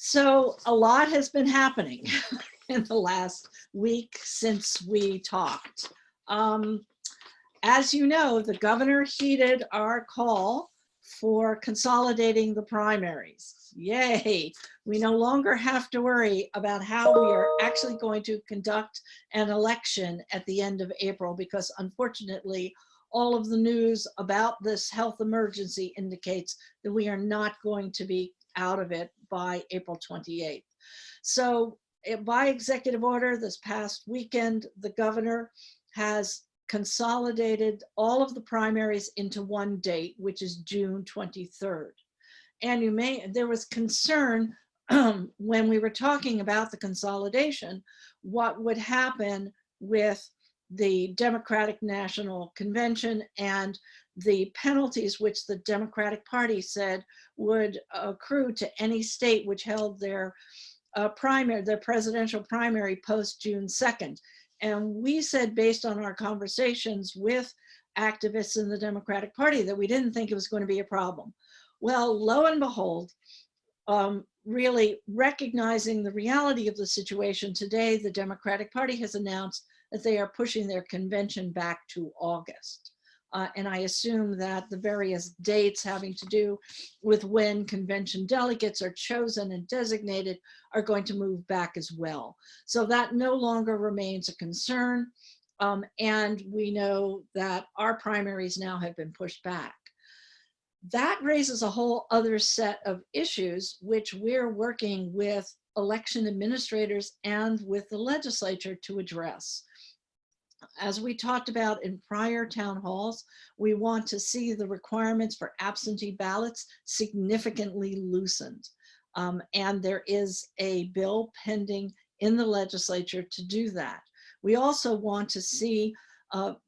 So a lot has been happening in the last week since we talked. As you know, the governor heeded our call for consolidating the primaries. Yay! We no longer have to worry about how we are actually going to conduct an election at the end of April, because unfortunately, all of the news about this health emergency indicates that we are not going to be out of it by April 28th. So by executive order this past weekend, the governor has consolidated all of the primaries into one date, which is June 23rd. And there was concern when we were talking about the consolidation, what would happen with the Democratic National Convention and the penalties which the Democratic Party said would accrue to any state which held their their presidential primary post June 2nd. And we said, based on our conversations with activists in the Democratic Party, that we didn't think it was going to be a problem. Well, lo and behold, really recognizing the reality of the situation today, the Democratic Party has announced that they are pushing their convention back to August. And I assume that the various dates having to do with when convention delegates are chosen and designated are going to move back as well. So that no longer remains a concern. And we know that our primaries now have been pushed back. That raises a whole other set of issues, which we're working with election administrators and with the legislature to address. As we talked about in prior town halls, we want to see the requirements for absentee ballots significantly loosened. And there is a bill pending in the legislature to do that. We also want to see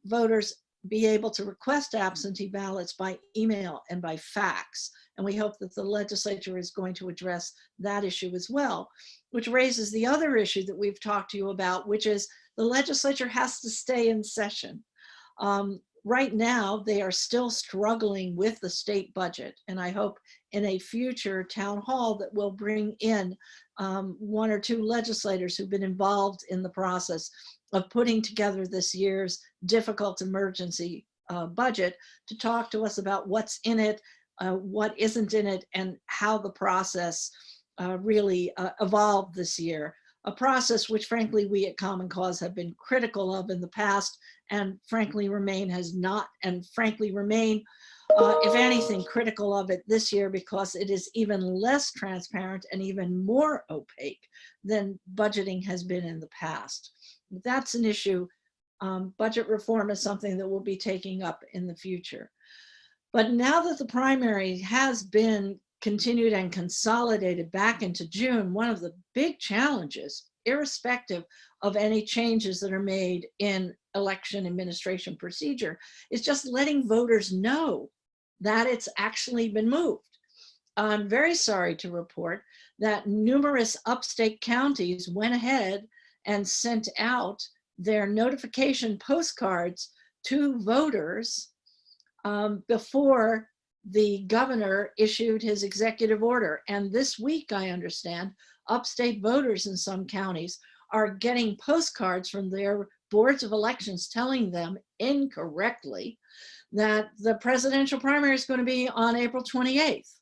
voters be able to request absentee ballots by email and by fax. And we hope that the legislature is going to address that issue as well, which raises the other issue that we've talked to you about, which is the legislature has to stay in session. Right now, they are still struggling with the state budget. And I hope in a future town hall that will bring in one or two legislators who've been involved in the process of putting together this year's difficult emergency budget to talk to us about what's in it, what isn't in it, and how the process really evolved this year. A process which frankly we at Common Cause have been critical of in the past, and frankly remain, if anything, critical of it this year, because it is even less transparent and even more opaque than budgeting has been in the past. That's an issue. Budget reform is something that we'll be taking up in the future. But now that the primary has been continued and consolidated back into June, one of the big challenges, irrespective of any changes that are made in election administration procedure, is just letting voters know that it's actually been moved. I'm very sorry to report that numerous upstate counties went ahead and sent out their notification postcards to voters before the governor issued his executive order. And this week, I understand, upstate voters in some counties are getting postcards from their boards of elections telling them incorrectly that the presidential primary is going to be on April 28th.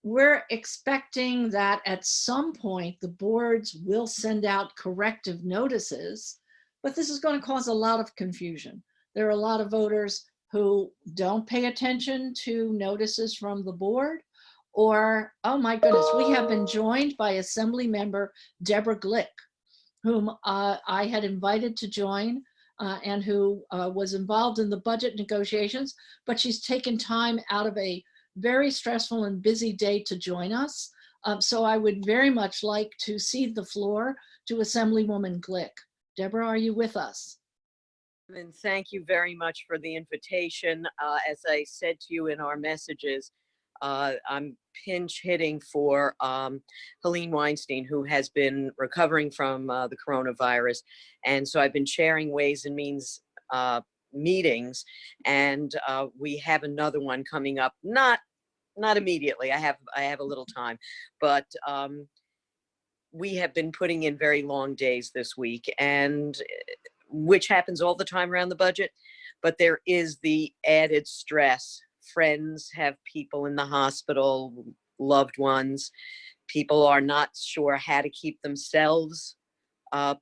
We're expecting that at some point the boards will send out corrective notices, but this is going to cause a lot of confusion. There are a lot of voters who don't pay attention to notices from the board, or, oh my goodness, we have been joined by Assemblymember Deborah Glick, whom I had invited to join and who was involved in the budget negotiations, but she's taken time out of a very stressful and busy day to join us. So I would very much like to cede the floor to Assemblywoman Glick. Deborah, are you with us? And thank you very much for the invitation. As I said to you in our messages, I'm pinch hitting for Helene Weinstein, who has been recovering from the coronavirus. And so I've been chairing Ways and Means meetings, and we have another one coming up, not not immediately. I have a little time, but we have been putting in very long days this week, and which happens all the time around the budget, but there is the added stress. Friends have people in the hospital, loved ones. People are not sure how to keep themselves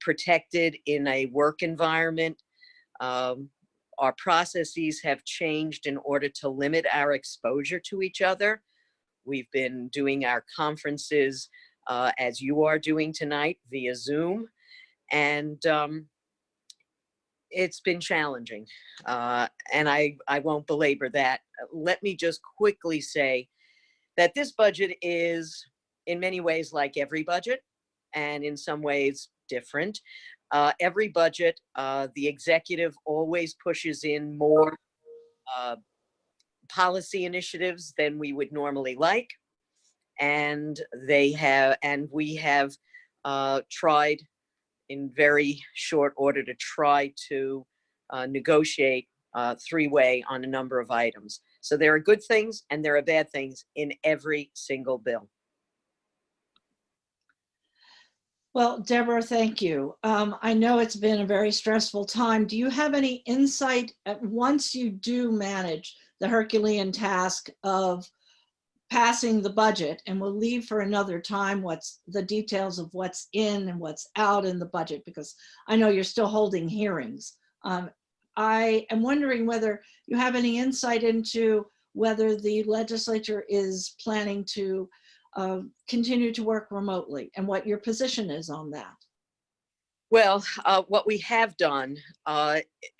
protected in a work environment. Our processes have changed in order to limit our exposure to each other. We've been doing our conferences as you are doing tonight via Zoom, and it's been challenging. And I won't belabor that. Let me just quickly say that this budget is in many ways like every budget, and in some ways different. Every budget, the executive always pushes in more policy initiatives than we would normally like. And we have tried in very short order to try to negotiate three-way on a number of items. So there are good things and there are bad things in every single bill. Well, Deborah, thank you. I know it's been a very stressful time. Do you have any insight once you do manage the Herculean task of passing the budget, and we'll leave for another time what's the details of what's in and what's out in the budget, because I know you're still holding hearings. I am wondering whether you have any insight into whether the legislature is planning to continue to work remotely, and what your position is on that. Well, what we have done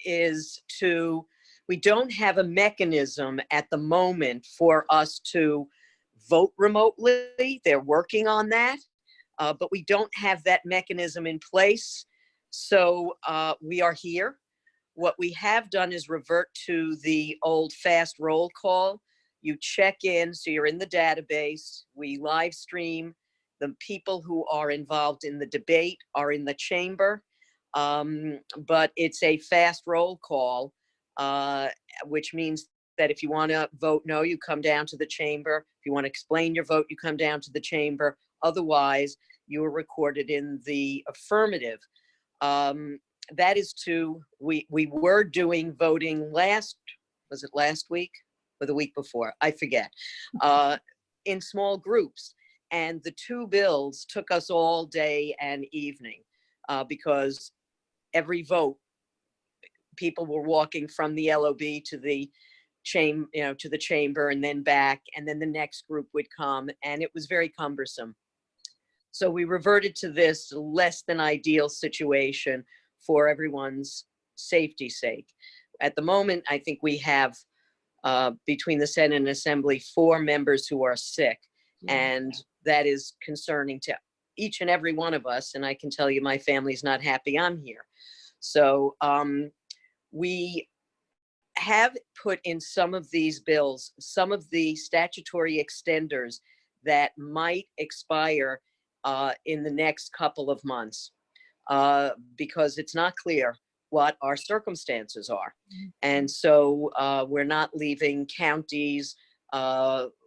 is we don't have a mechanism at the moment for us to vote remotely. They're working on that, but we don't have that mechanism in place. So we are here. What we have done is revert to the old fast roll call. You check in, so you're in the database. We live stream. The people who are involved in the debate are in the chamber, but it's a fast roll call, which means that if you want to vote no, you come down to the chamber. If you want to explain your vote, you come down to the chamber. Otherwise, you are recorded in the affirmative. That is we were doing voting was it last week or the week before? I forget, in small groups. And the two bills took us all day and evening because every vote, people were walking from the LOB to the chamber and then back, and then the next group would come, and it was very cumbersome. So we reverted to this less than ideal situation for everyone's safety's sake. At the moment, I think we have between the Senate and Assembly 4 members who are sick, and that is concerning to each and every one of us. And I can tell you, my family's not happy I'm here. So we have put in some of these bills, some of the statutory extenders that might expire in the next couple of months because it's not clear what our circumstances are. And so we're not leaving counties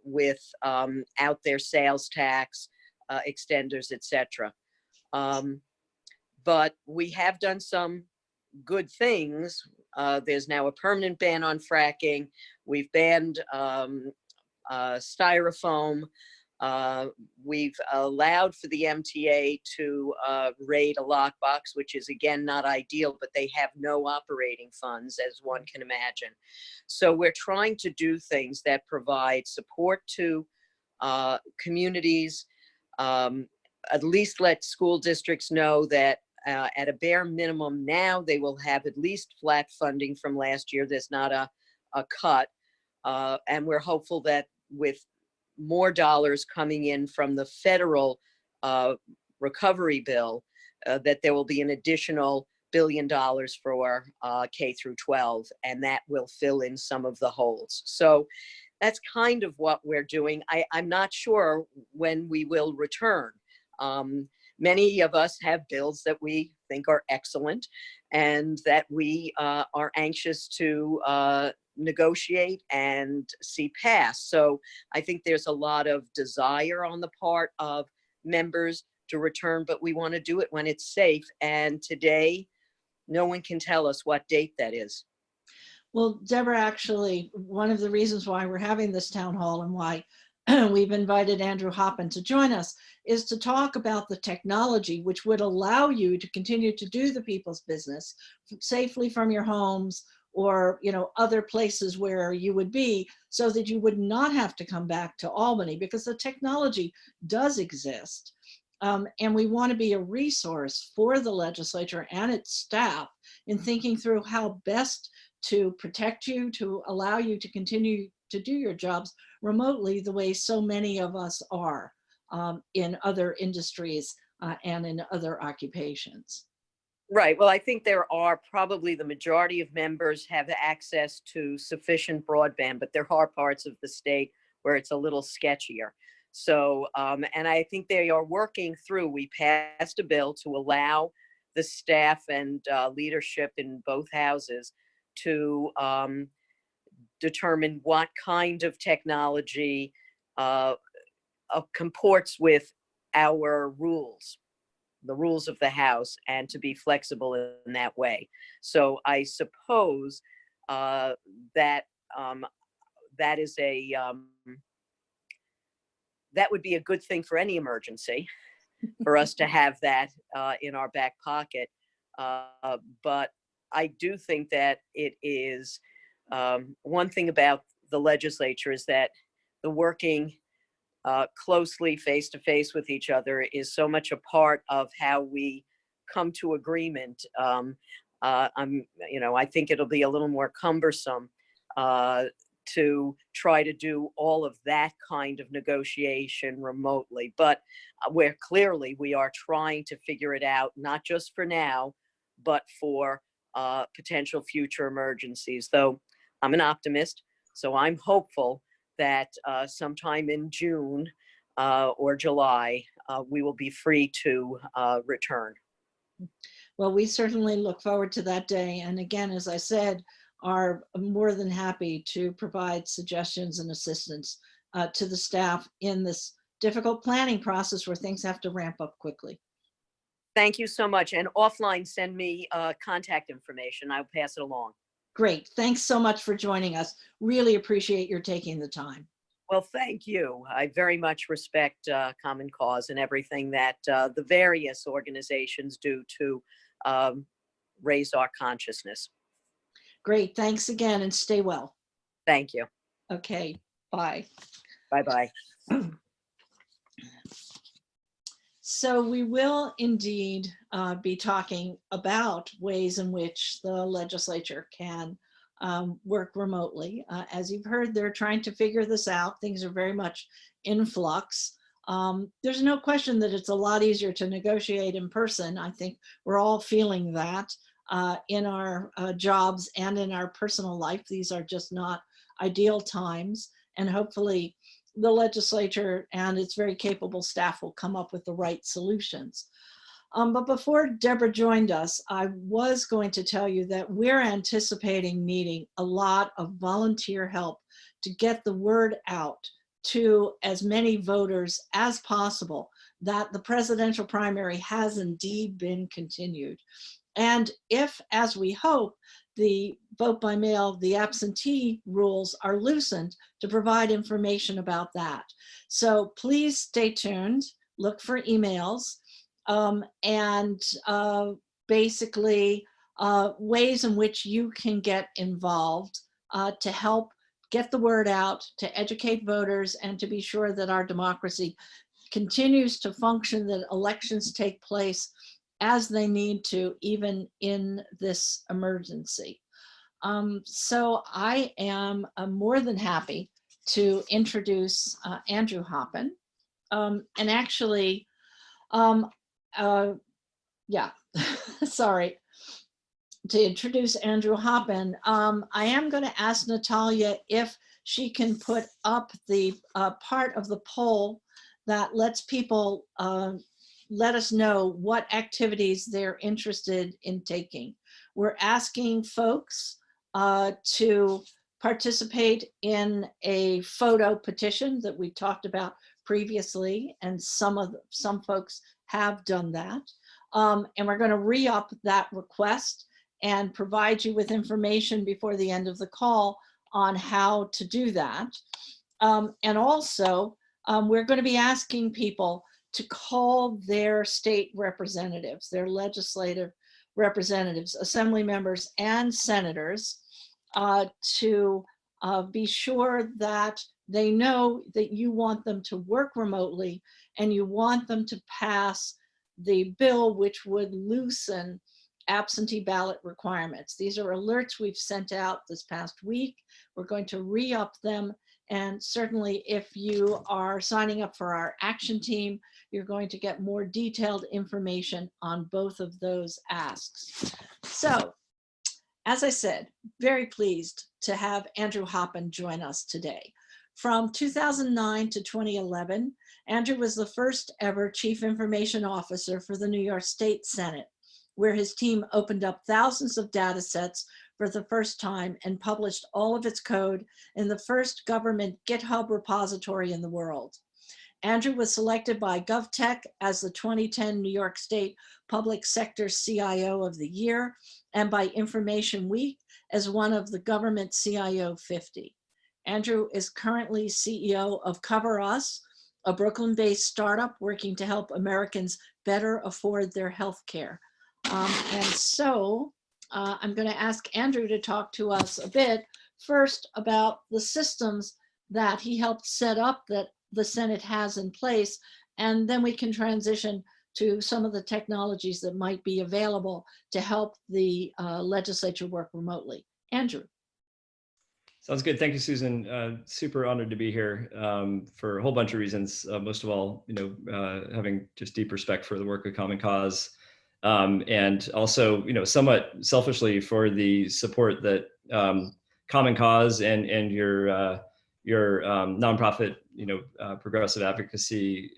with out their sales tax extenders, etc. But we have done some good things. There's now a permanent ban on fracking. We've banned styrofoam. We've allowed for the MTA to raid a lockbox, which is again not ideal, but they have no operating funds, as one can imagine. So we're trying to do things that provide support to communities, at least let school districts know that at a bare minimum now they will have at least flat funding from last year. There's not a cut. And we're hopeful that with more dollars coming in from the federal recovery bill, that there will be an additional $1 billion for K through 12, and that will fill in some of the holes. So that's kind of what we're doing. I'm not sure when we will return. Many of us have bills that we think are excellent and that we are anxious to negotiate and see pass. So I think there's a lot of desire on the part of members to return, but we want to do it when it's safe. And today, no one can tell us what date that is. Well, Deborah, actually, one of the reasons why we're having this town hall and why we've invited Andrew Hoppin to join us is to talk about the technology which would allow you to continue to do the people's business safely from your homes or, you know, other places where you would be, so that you would not have to come back to Albany, because the technology does exist. And we want to be a resource for the legislature and its staff in thinking through how best to protect you, to allow you to continue to do your jobs remotely the way so many of us are in other industries and in other occupations. Right. Well, I think there are probably the majority of members have access to sufficient broadband, but there are parts of the state where it's a little sketchier. So, and I think they are working through, we passed a bill to allow the staff and leadership in both houses to determine what kind of technology comports with our rules, the rules of the house, and to be flexible in that way. So I suppose that that is that would be a good thing for any emergency, for us to have that in our back pocket. But I do think that it is one thing about the legislature is that the working closely face to face with each other is so much a part of how we come to agreement. I think it'll be a little more cumbersome to try to do all of that kind of negotiation remotely. But where clearly we are trying to figure it out, not just for now, but for potential future emergencies. Though I'm an optimist, so I'm hopeful that sometime in June or July, we will be free to return. Well, we certainly look forward to that day. And again, as I said, are more than happy to provide suggestions and assistance to the staff in this difficult planning process where things have to ramp up quickly. Thank you so much. And offline, send me contact information. I'll pass it along. Great. Thanks so much for joining us. Really appreciate your taking the time. Well, thank you. I very much respect Common Cause and everything that the various organizations do to raise our consciousness. Great. Thanks again and stay well. Thank you. Okay. Bye. Bye-bye. So we will indeed be talking about ways in which the legislature can work remotely. As you've heard, they're trying to figure this out. Things are very much in flux. There's no question that it's a lot easier to negotiate in person. I think we're all feeling that in our jobs and in our personal life. These are just not ideal times. And hopefully the legislature and its very capable staff will come up with the right solutions. But before Deborah joined us, I was going to tell you that we're anticipating needing a lot of volunteer help to get the word out to as many voters as possible that the presidential primary has indeed been continued. And if, as we hope, the vote by mail, the absentee rules are loosened, to provide information about that. So please stay tuned, look for emails, and basically ways in which you can get involved to help get the word out, to educate voters, and to be sure that our democracy continues to function, that elections take place as they need to, even in this emergency. So I am more than happy to introduce Andrew Hoppin. And actually, yeah, sorry, to introduce Andrew Hoppin, I am going to ask Natalia if she can put up the part of the poll that lets people let us know what activities they're interested in taking. We're asking folks to participate in a photo petition that we talked about previously, and some folks have done that. And we're going to re-up that request and provide you with information before the end of the call on how to do that. And also, we're going to be asking people to call their state representatives, their legislative representatives, assembly members and senators, to be sure that they know that you want them to work remotely and you want them to pass the bill which would loosen absentee ballot requirements. These are alerts we've sent out this past week. We're going to re-up them. And certainly if you are signing up for our action team, you're going to get more detailed information on both of those asks. So, as I said, very pleased to have Andrew Hoppin join us today. From 2009 to 2011, Andrew was the first ever Chief Information Officer for the New York State Senate, where his team opened up thousands of data sets for the first time and published all of its code in the first government GitHub repository in the world. Andrew was selected by GovTech as the 2010 New York State Public Sector CIO of the Year and by Information Week as one of the Government CIO 50. Andrew is currently CEO of Cover Us, a Brooklyn-based startup working to help Americans better afford their health care. And so I'm going to ask Andrew to talk to us a bit first about the systems that he helped set up that the Senate has in place, and then we can transition to some of the technologies that might be available to help the legislature work remotely. Andrew. Sounds good. Thank you, Susan. Super honored to be here for a whole bunch of reasons. Most of all, having just deep respect for the work of Common Cause, and also, somewhat selfishly for the support that Common Cause and your nonprofit, progressive advocacy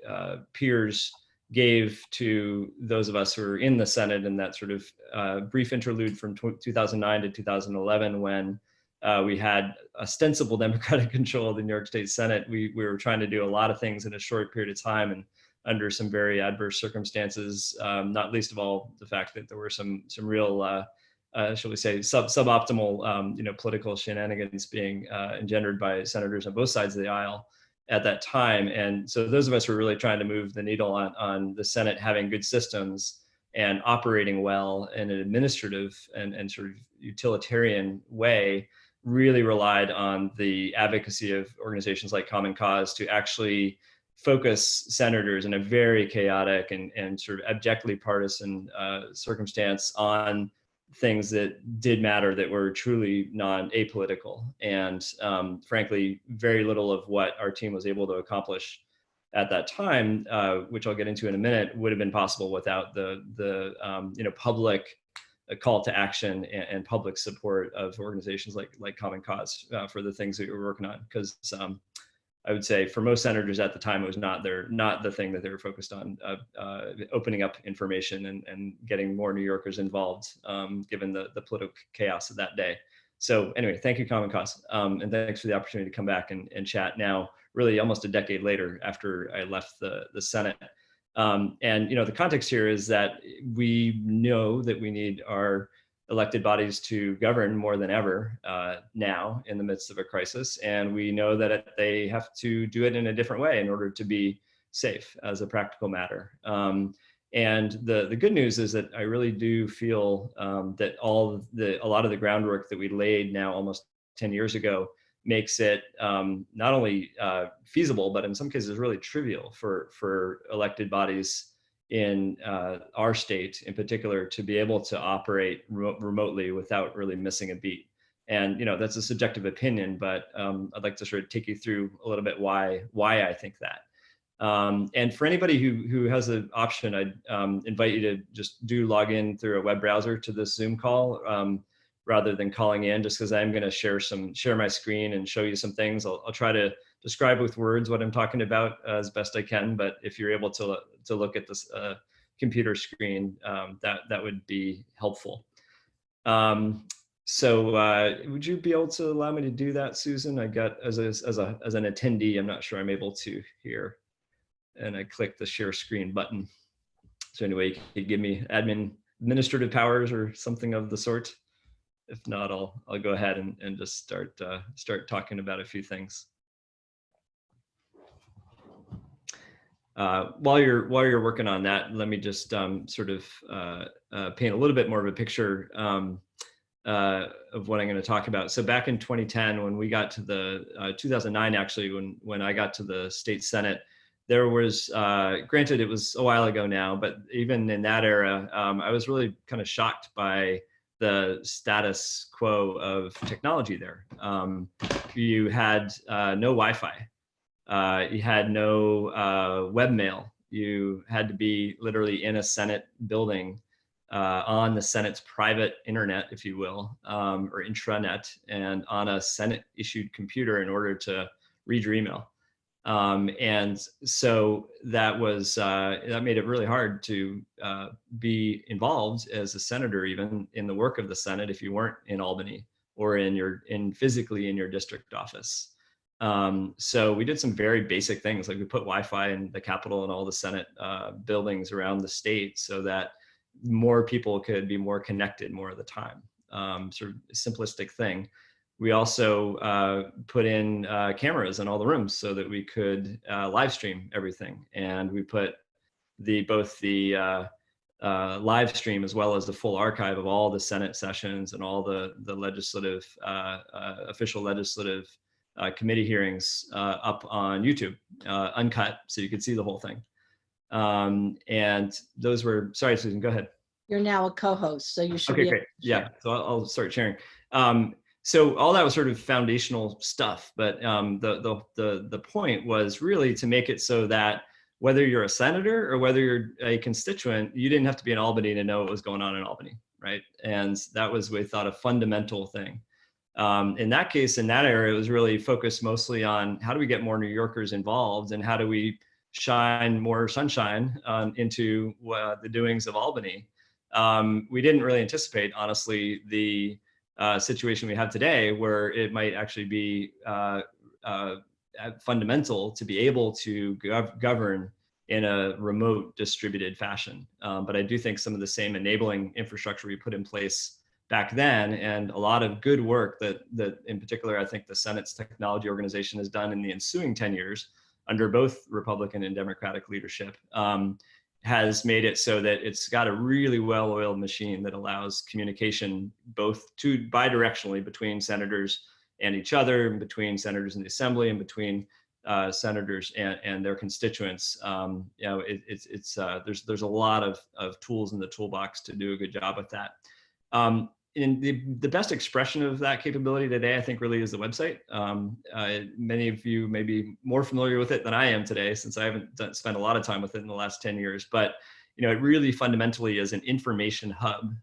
peers gave to those of us who were in the Senate in that sort of brief interlude from 2009 to 2011 when we had ostensible Democratic control of the New York State Senate. We were trying to do a lot of things in a short period of time and under some very adverse circumstances, not least of all the fact that there were some real, shall we say, suboptimal, political shenanigans being engendered by senators on both sides of the aisle at that time. And so those of us who were really trying to move the needle on the Senate having good systems and operating well in an administrative and sort of utilitarian way really relied on the advocacy of organizations like Common Cause to actually focus senators in a very chaotic and sort of abjectly partisan circumstance on things that did matter, that were truly apolitical. And frankly, very little of what our team was able to accomplish at that time, which I'll get into in a minute, would have been possible without the public call to action and public support of organizations like Common Cause for the things that we were working on. Because I would say for most senators at the time, it was not the thing that they were focused on, opening up information and getting more New Yorkers involved, given the political chaos of that day. So anyway, thank you, Common Cause. And thanks for the opportunity to come back and chat now, really almost a decade later after I left the Senate. And the context here is that we know that we need our elected bodies to govern more than ever now in the midst of a crisis. And we know that they have to do it in a different way in order to be safe as a practical matter. And the good news is that I really do feel that a lot of the groundwork that we laid now almost 10 years ago makes it not only feasible, but in some cases really trivial for elected bodies in our state in particular to be able to operate remotely without really missing a beat. And that's a subjective opinion, but I'd like to sort of take you through a little bit why I think that. And for anybody who has an option, I'd invite you to just log in through a web browser to this Zoom call rather than calling in, just because I'm going to share my screen and show you some things. I'll try to describe with words what I'm talking about as best I can, but if you're able to look at this computer screen, that would be helpful. So would you be able to allow me to do that, Susan? I got as an attendee, I'm not sure I'm able to here. And I click the share screen button. So anyway, you could give me administrative powers or something of the sort. If not, I'll go ahead and just start talking about a few things. While you're working on that, let me just sort of paint a little bit more of a picture of what I'm going to talk about. So back in 2010, when we got to the 2009, actually, when I got to the state Senate, there was, granted, it was a while ago now, but even in that era, I was really kind of shocked by the status quo of technology there. You had no Wi-Fi. You had no webmail. You had to be literally in a Senate building on the Senate's private internet, if you will, or intranet, and on a Senate-issued computer in order to read your email. And so that was that made it really hard to be involved as a senator, even in the work of the Senate, if you weren't in Albany or physically in your district office. So we did some very basic things, like we put Wi-Fi in the Capitol and all the Senate buildings around the state, so that more people could be more connected more of the time. Sort of simplistic thing. We also put in cameras in all the rooms so that we could live stream everything. And we put both the live stream as well as the full archive of all the Senate sessions and all the legislative, official legislative committee hearings up on YouTube, uncut, so you could see the whole thing. And those were, sorry, Susan, go ahead. You're now a co-host, so you should Okay, be. great. Yeah, so I'll start sharing. So all that was sort of foundational stuff, but the point was really to make it so that whether you're a senator or whether you're a constituent, you didn't have to be in Albany to know what was going on in Albany, right? And that was, we thought, a fundamental thing. In that case, in that area, it was really focused mostly on how do we get more New Yorkers involved and how do we shine more sunshine into the doings of Albany. We didn't really anticipate, honestly, the situation we have today, where it might actually be fundamental to be able to govern in a remote distributed fashion. But I do think some of the same enabling infrastructure we put in place back then, and a lot of good work that in particular, I think the Senate's technology organization has done in the ensuing 10 years under both Republican and Democratic leadership, has made it so that it's got a really well-oiled machine that allows communication both bidirectionally between senators and each other, and between senators in the Assembly, and between senators and their constituents. You know, there's a lot of tools in the toolbox to do a good job with that. And the best expression of that capability today, I think, really is the website. Many of you may be more familiar with it than I am today, since I haven't spent a lot of time with it in the last 10 years. But you know, it really fundamentally is an information hub,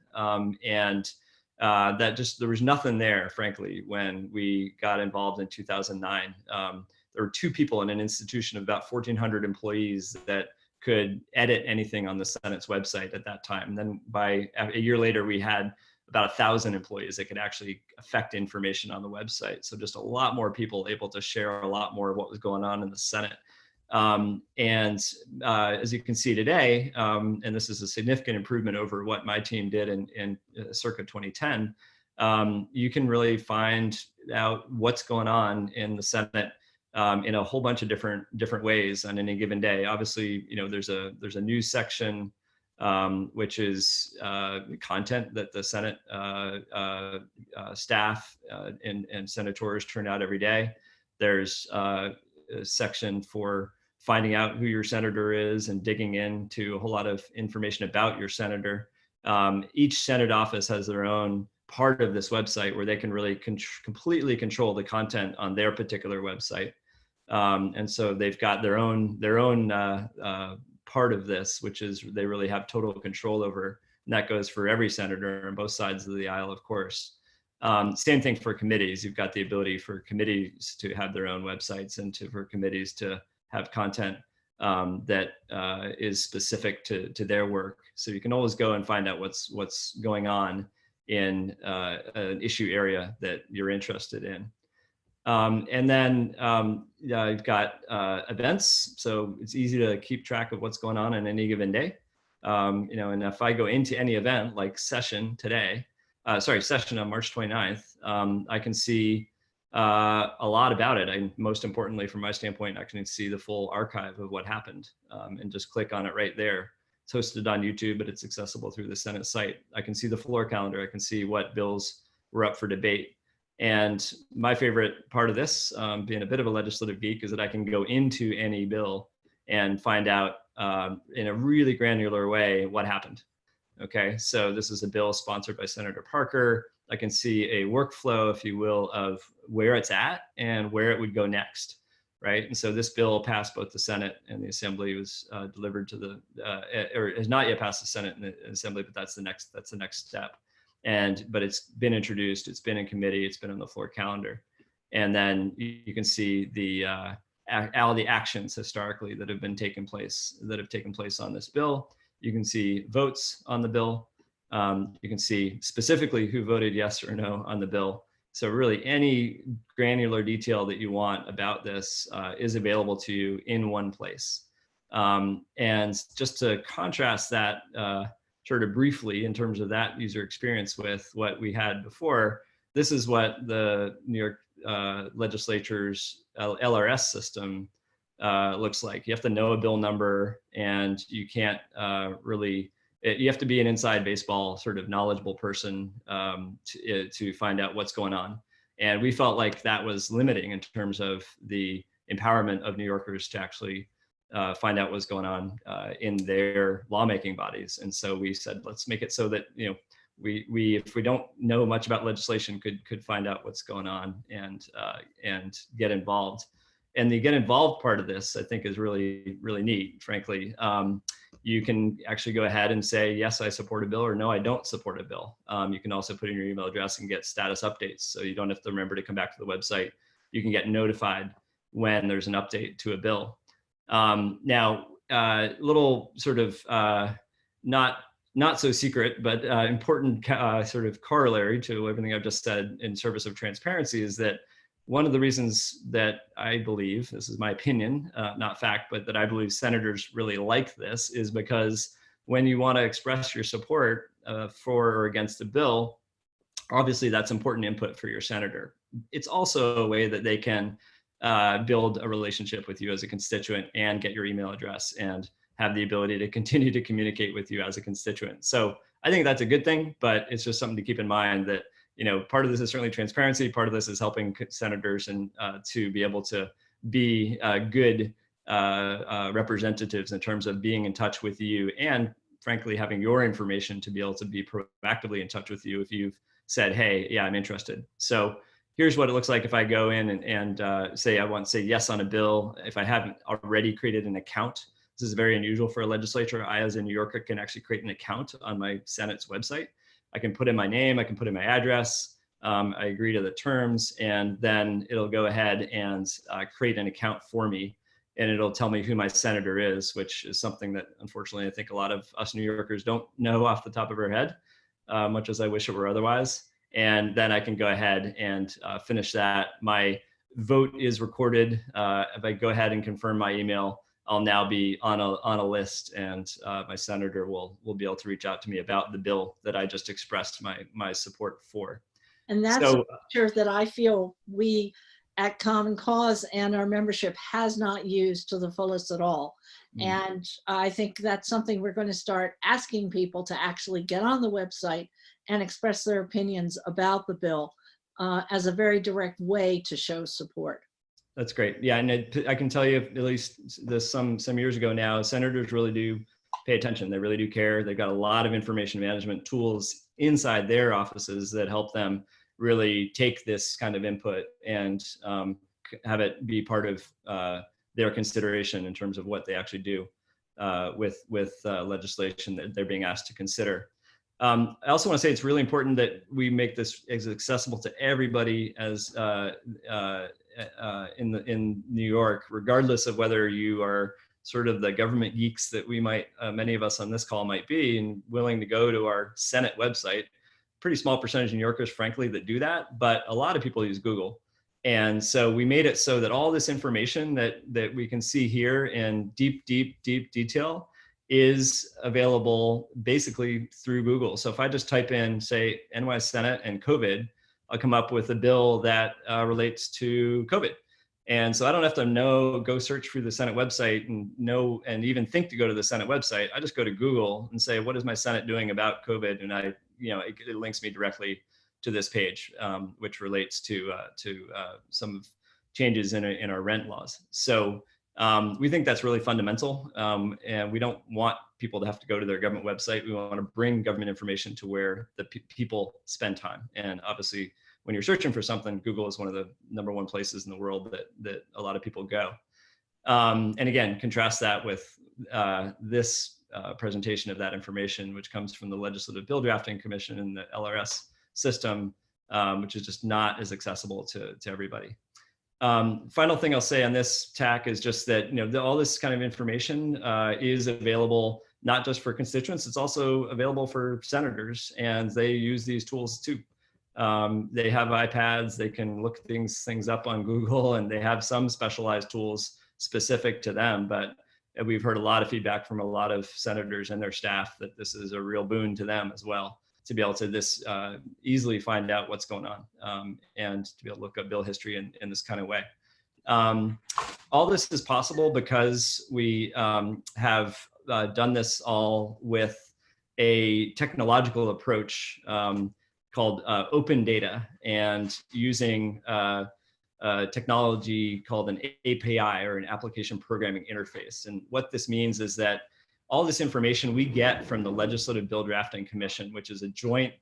and that just, there was nothing there, frankly, when we got involved in 2009. There were 2 people in an institution of about 1,400 employees that could edit anything on the Senate's website at that time. And then by a year later, we had about 1,000 employees that could actually affect information on the website. So just a lot more people able to share a lot more of what was going on in the Senate. As you can see today, and this is a significant improvement over what my team did in circa 2010, you can really find out what's going on in the Senate in a whole bunch of different ways on any given day. Obviously, you know, there's a news section, which is content that the Senate staff and senators turn out every day. There's a section for finding out who your senator is and digging into a whole lot of information about your senator. Each Senate office has their own part of this website where they can really completely control the content on their particular website. And so they've got their own part of this, which is they really have total control over, and that goes for every senator on both sides of the aisle, of course. Same thing for committees. You've got the ability for committees to have their own websites, and for committees to have content that is specific to their work. So you can always go and find out what's going on in an issue area that you're interested in. And then you've got events, so it's easy to keep track of what's going on any given day. And if I go into any event like session today, session on March 29th, I can see a lot about it. And most importantly, from my standpoint, I can see the full archive of what happened and just click on it right there. It's hosted on YouTube, but it's accessible through the Senate site. I can see the floor calendar. I can see what bills were up for debate. And my favorite part of this, being a bit of a legislative geek, is that I can go into any bill and find out in a really granular way what happened. Okay, so this is a bill sponsored by Senator Parker. I can see a workflow, if you will, of where it's at and where it would go next, right? And so this bill passed both the Senate and the Assembly. Was delivered to the, or has not yet passed the Senate and the Assembly, but that's the next step. But it's been introduced, it's been in committee, it's been on the floor calendar. And then you can see all the actions historically that have taken place on this bill. You can see votes on the bill. You can see specifically who voted yes or no on the bill. So really any granular detail that you want about this is available to you in one place. And just to contrast that sort of briefly in terms of that user experience with what we had before, this is what the New York legislature's LRS system looks like. You have to know a bill number, and you can't you have to be an inside baseball sort of knowledgeable person to find out what's going on. And we felt like that was limiting in terms of the empowerment of New Yorkers to actually find out what's going on in their lawmaking bodies. And so we said, let's make it so that, we if we don't know much about legislation, could find out what's going on and get involved. And the get involved part of this, I think, is really, really neat, frankly. You can actually go ahead and say, yes, I support a bill, or no, I don't support a bill. You can also put in your email address and get status updates. So you don't have to remember to come back to the website. You can get notified when there's an update to a bill. Now, little sort of not so secret, but important sort of corollary to everything I've just said in service of transparency is that one of the reasons that I believe, this is my opinion, not fact, but that I believe senators really like this is because when you want to express your support for or against a bill, obviously that's important input for your senator. It's also a way that they can build a relationship with you as a constituent and get your email address and have the ability to continue to communicate with you as a constituent. So I think that's a good thing, but it's just something to keep in mind that, part of this is certainly transparency. Part of this is helping senators and to be able to be good representatives in terms of being in touch with you and frankly, having your information to be able to be proactively in touch with you if you've said, hey, yeah, I'm interested. So here's what it looks like if I go in and say, I want to say yes on a bill. If I haven't already created an account, this is very unusual for a legislature. I, as a New Yorker, can actually create an account on my Senate's website. I can put in my name, I can put in my address, I agree to the terms, and then it'll go ahead and create an account for me. And it'll tell me who my senator is, which is something that unfortunately I think a lot of us New Yorkers don't know off the top of our head, much as I wish it were otherwise. And then I can go ahead and finish that. My vote is recorded. If I go ahead and confirm my email, I'll now be on a list, and my senator will be able to reach out to me about the bill that I just expressed my support for. And that's a feature that I feel we at Common Cause and our membership has not used to the fullest at all. And I think that's something we're going to start asking people to actually get on the website and express their opinions about the bill as a very direct way to show support. That's great. Yeah, and I can tell you, at least some years ago now, senators really do pay attention. They really do care. They've got a lot of information management tools inside their offices that help them really take this kind of input and have it be part of their consideration in terms of what they actually do with legislation that they're being asked to consider. I also want to say it's really important that we make this as accessible to everybody as in New York, regardless of whether you are sort of the government geeks that we might, many of us on this call might be, and willing to go to our Senate website, pretty small percentage of New Yorkers, frankly, that do that, but a lot of people use Google. And so we made it so that all this information that we can see here in deep detail is available basically through Google. So if I just type in, say, NY Senate and COVID, I'll come up with a bill that relates to COVID. And so I don't have to go search through the Senate website and even think to go to the Senate website. I just go to Google and say, what is my Senate doing about COVID? And it links me directly to this page, which relates to some changes in our rent laws. So we think that's really fundamental, and we don't want people to have to go to their government website. We want to bring government information to where the people spend time. And obviously, when you're searching for something, Google is one of the #1 places in the world that a lot of people go. And again, contrast that with this presentation of that information, which comes from the Legislative Bill Drafting Commission and the LRS system, which is just not as accessible to everybody. Final thing I'll say on this tack is just that all this kind of information is available not just for constituents, it's also available for senators, and they use these tools too. They have iPads, they can look things up on Google, and they have some specialized tools specific to them, but we've heard a lot of feedback from a lot of senators and their staff that this is a real boon to them as well, to be able to easily find out what's going on, and to be able to look up bill history in this kind of way. All this is possible because we have done this all with a technological approach called open data, and using technology called an API, or an application programming interface. And what this means is that all this information we get from the Legislative Bill Drafting Commission, which is a joint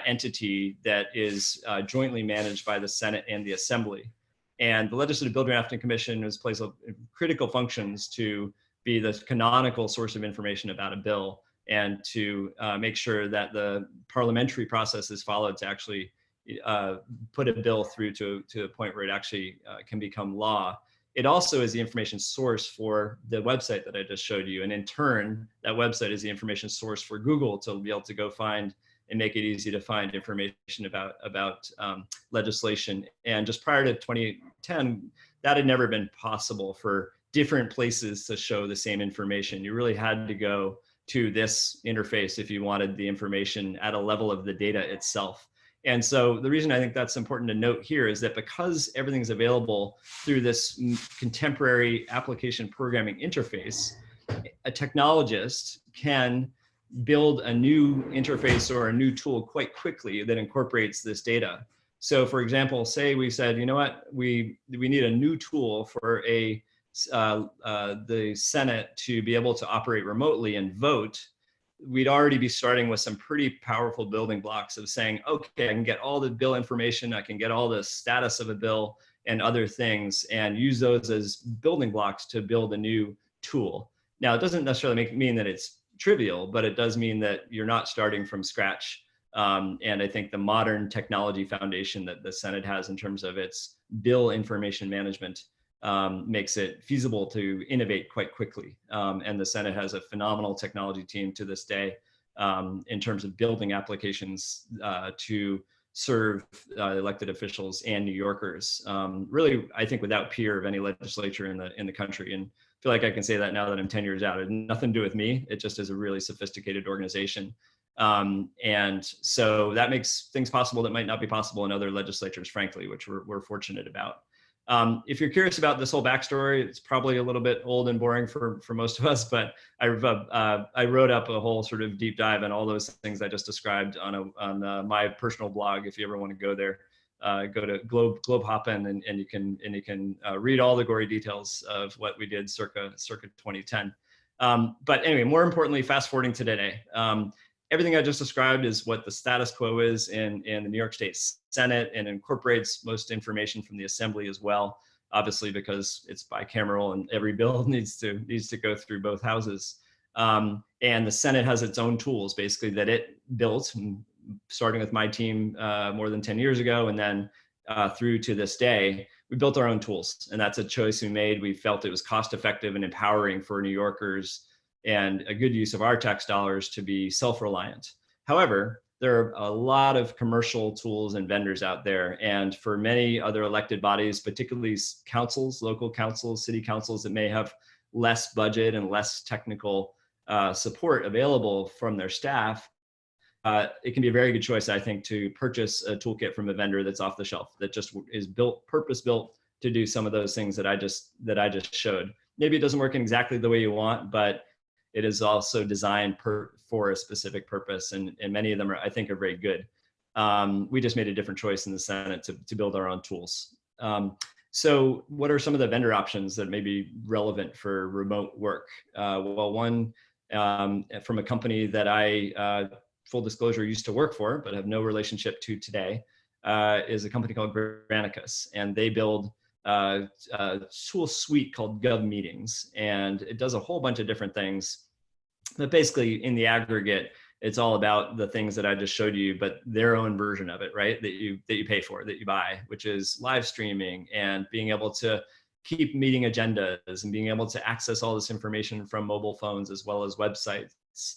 entity that is jointly managed by the Senate and the Assembly. And the Legislative Bill Drafting Commission plays critical functions to be the canonical source of information about a bill, and to make sure that the parliamentary process is followed to actually put a bill through to a point where it actually can become law. It also is the information source for the website that I just showed you. And in turn, that website is the information source for Google to be able to go find and make it easy to find information about legislation. And just prior to 2010, that had never been possible for different places to show the same information. You really had to go to this interface if you wanted the information at a level of the data itself. And so the reason I think that's important to note here is that because everything's available through this contemporary application programming interface, a technologist can build a new interface or a new tool quite quickly that incorporates this data. So for example, say we said, you know what, we need a new tool for the Senate to be able to operate remotely and vote. We'd already be starting with some pretty powerful building blocks of saying, okay, I can get all the bill information, I can get all the status of a bill and other things, and use those as building blocks to build a new tool. Now, it doesn't necessarily mean that it's trivial, but it does mean that you're not starting from scratch. And I think the modern technology foundation that the Senate has in terms of its bill information management makes it feasible to innovate quite quickly. And the Senate has a phenomenal technology team to this day in terms of building applications to serve elected officials and New Yorkers. Really, I think without peer of any legislature in the country. And I feel like I can say that now that I'm 10 years out. It had nothing to do with me. It just is a really sophisticated organization. And so that makes things possible that might not be possible in other legislatures, frankly, which we're fortunate about. If you're curious about this whole backstory, it's probably a little bit old and boring for most of us, but I wrote up a whole sort of deep dive on all those things I just described on my personal blog. If you ever want to go there, go to Globe Hoppin, and you can read all the gory details of what we did circa 2010. But anyway, more importantly, fast forwarding to today. Everything I just described is what the status quo is in the New York State Senate, and incorporates most information from the Assembly as well, obviously because it's bicameral and every bill needs to go through both houses. And the Senate has its own tools basically that it built, starting with my team more than 10 years ago, and then through to this day. We built our own tools, and that's a choice we made. We felt it was cost effective and empowering for New Yorkers, and a good use of our tax dollars to be self-reliant. However, there are a lot of commercial tools and vendors out there. And for many other elected bodies, particularly councils, local councils, city councils that may have less budget and less technical support available from their staff, it can be a very good choice, I think, to purchase a toolkit from a vendor that's off the shelf, that just is purpose built to do some of those things that I just showed. Maybe it doesn't work in exactly the way you want, but it is also designed for a specific purpose, and many of them I think are very good. We just made a different choice in the Senate to build our own tools. So what are some of the vendor options that may be relevant for remote work? Well, one from a company that I, full disclosure, used to work for, but have no relationship to today, is a company called Granicus, and they build a tool suite called Gov Meetings, and it does a whole bunch of different things. But basically, in the aggregate, it's all about the things that I just showed you, but their own version of it, right? That you pay for, that you buy, which is live streaming and being able to keep meeting agendas and being able to access all this information from mobile phones as well as websites,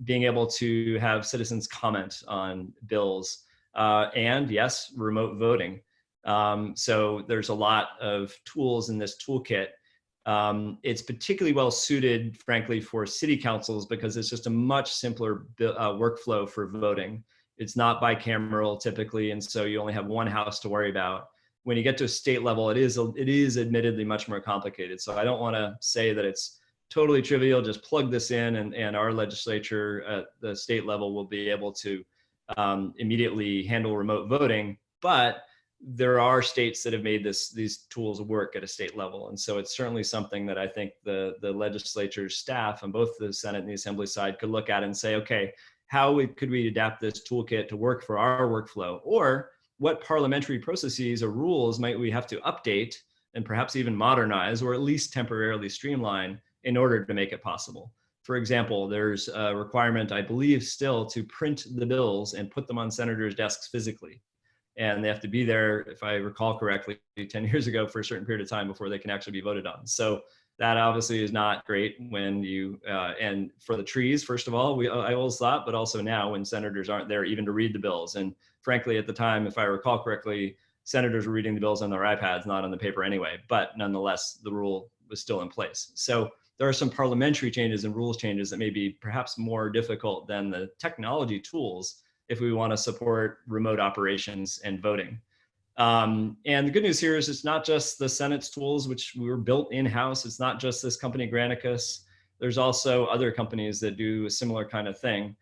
being able to have citizens comment on bills, and yes, remote voting. So there's a lot of tools in this toolkit. It's particularly well suited, frankly, for city councils because it's just a much simpler workflow for voting. It's not bicameral typically, and so you only have one house to worry about. When you get to a state level, it is admittedly much more complicated. So I don't want to say that it's totally trivial. Just plug this in, and our legislature at the state level will be able to immediately handle remote voting. But there are states that have made these tools work at a state level. And so it's certainly something that I think the legislature's staff on both the Senate and the Assembly side could look at and say, okay, how could we adapt this toolkit to work for our workflow? Or what parliamentary processes or rules might we have to update and perhaps even modernize, or at least temporarily streamline in order to make it possible? For example, there's a requirement, I believe, still to print the bills and put them on senators' desks physically. And they have to be there, if I recall correctly, 10 years ago for a certain period of time before they can actually be voted on. So that obviously is not great when you, and for the trees, first of all, I always thought, but also now when senators aren't there even to read the bills. And frankly, at the time, if I recall correctly, senators were reading the bills on their iPads, not on the paper anyway, but nonetheless, the rule was still in place. So there are some parliamentary changes and rules changes that may be perhaps more difficult than the technology tools if we want to support remote operations and voting. And the good news here is it's not just the Senate's tools, which were built in-house. It's not just this company, Granicus. There's also other companies that do a similar kind of thing.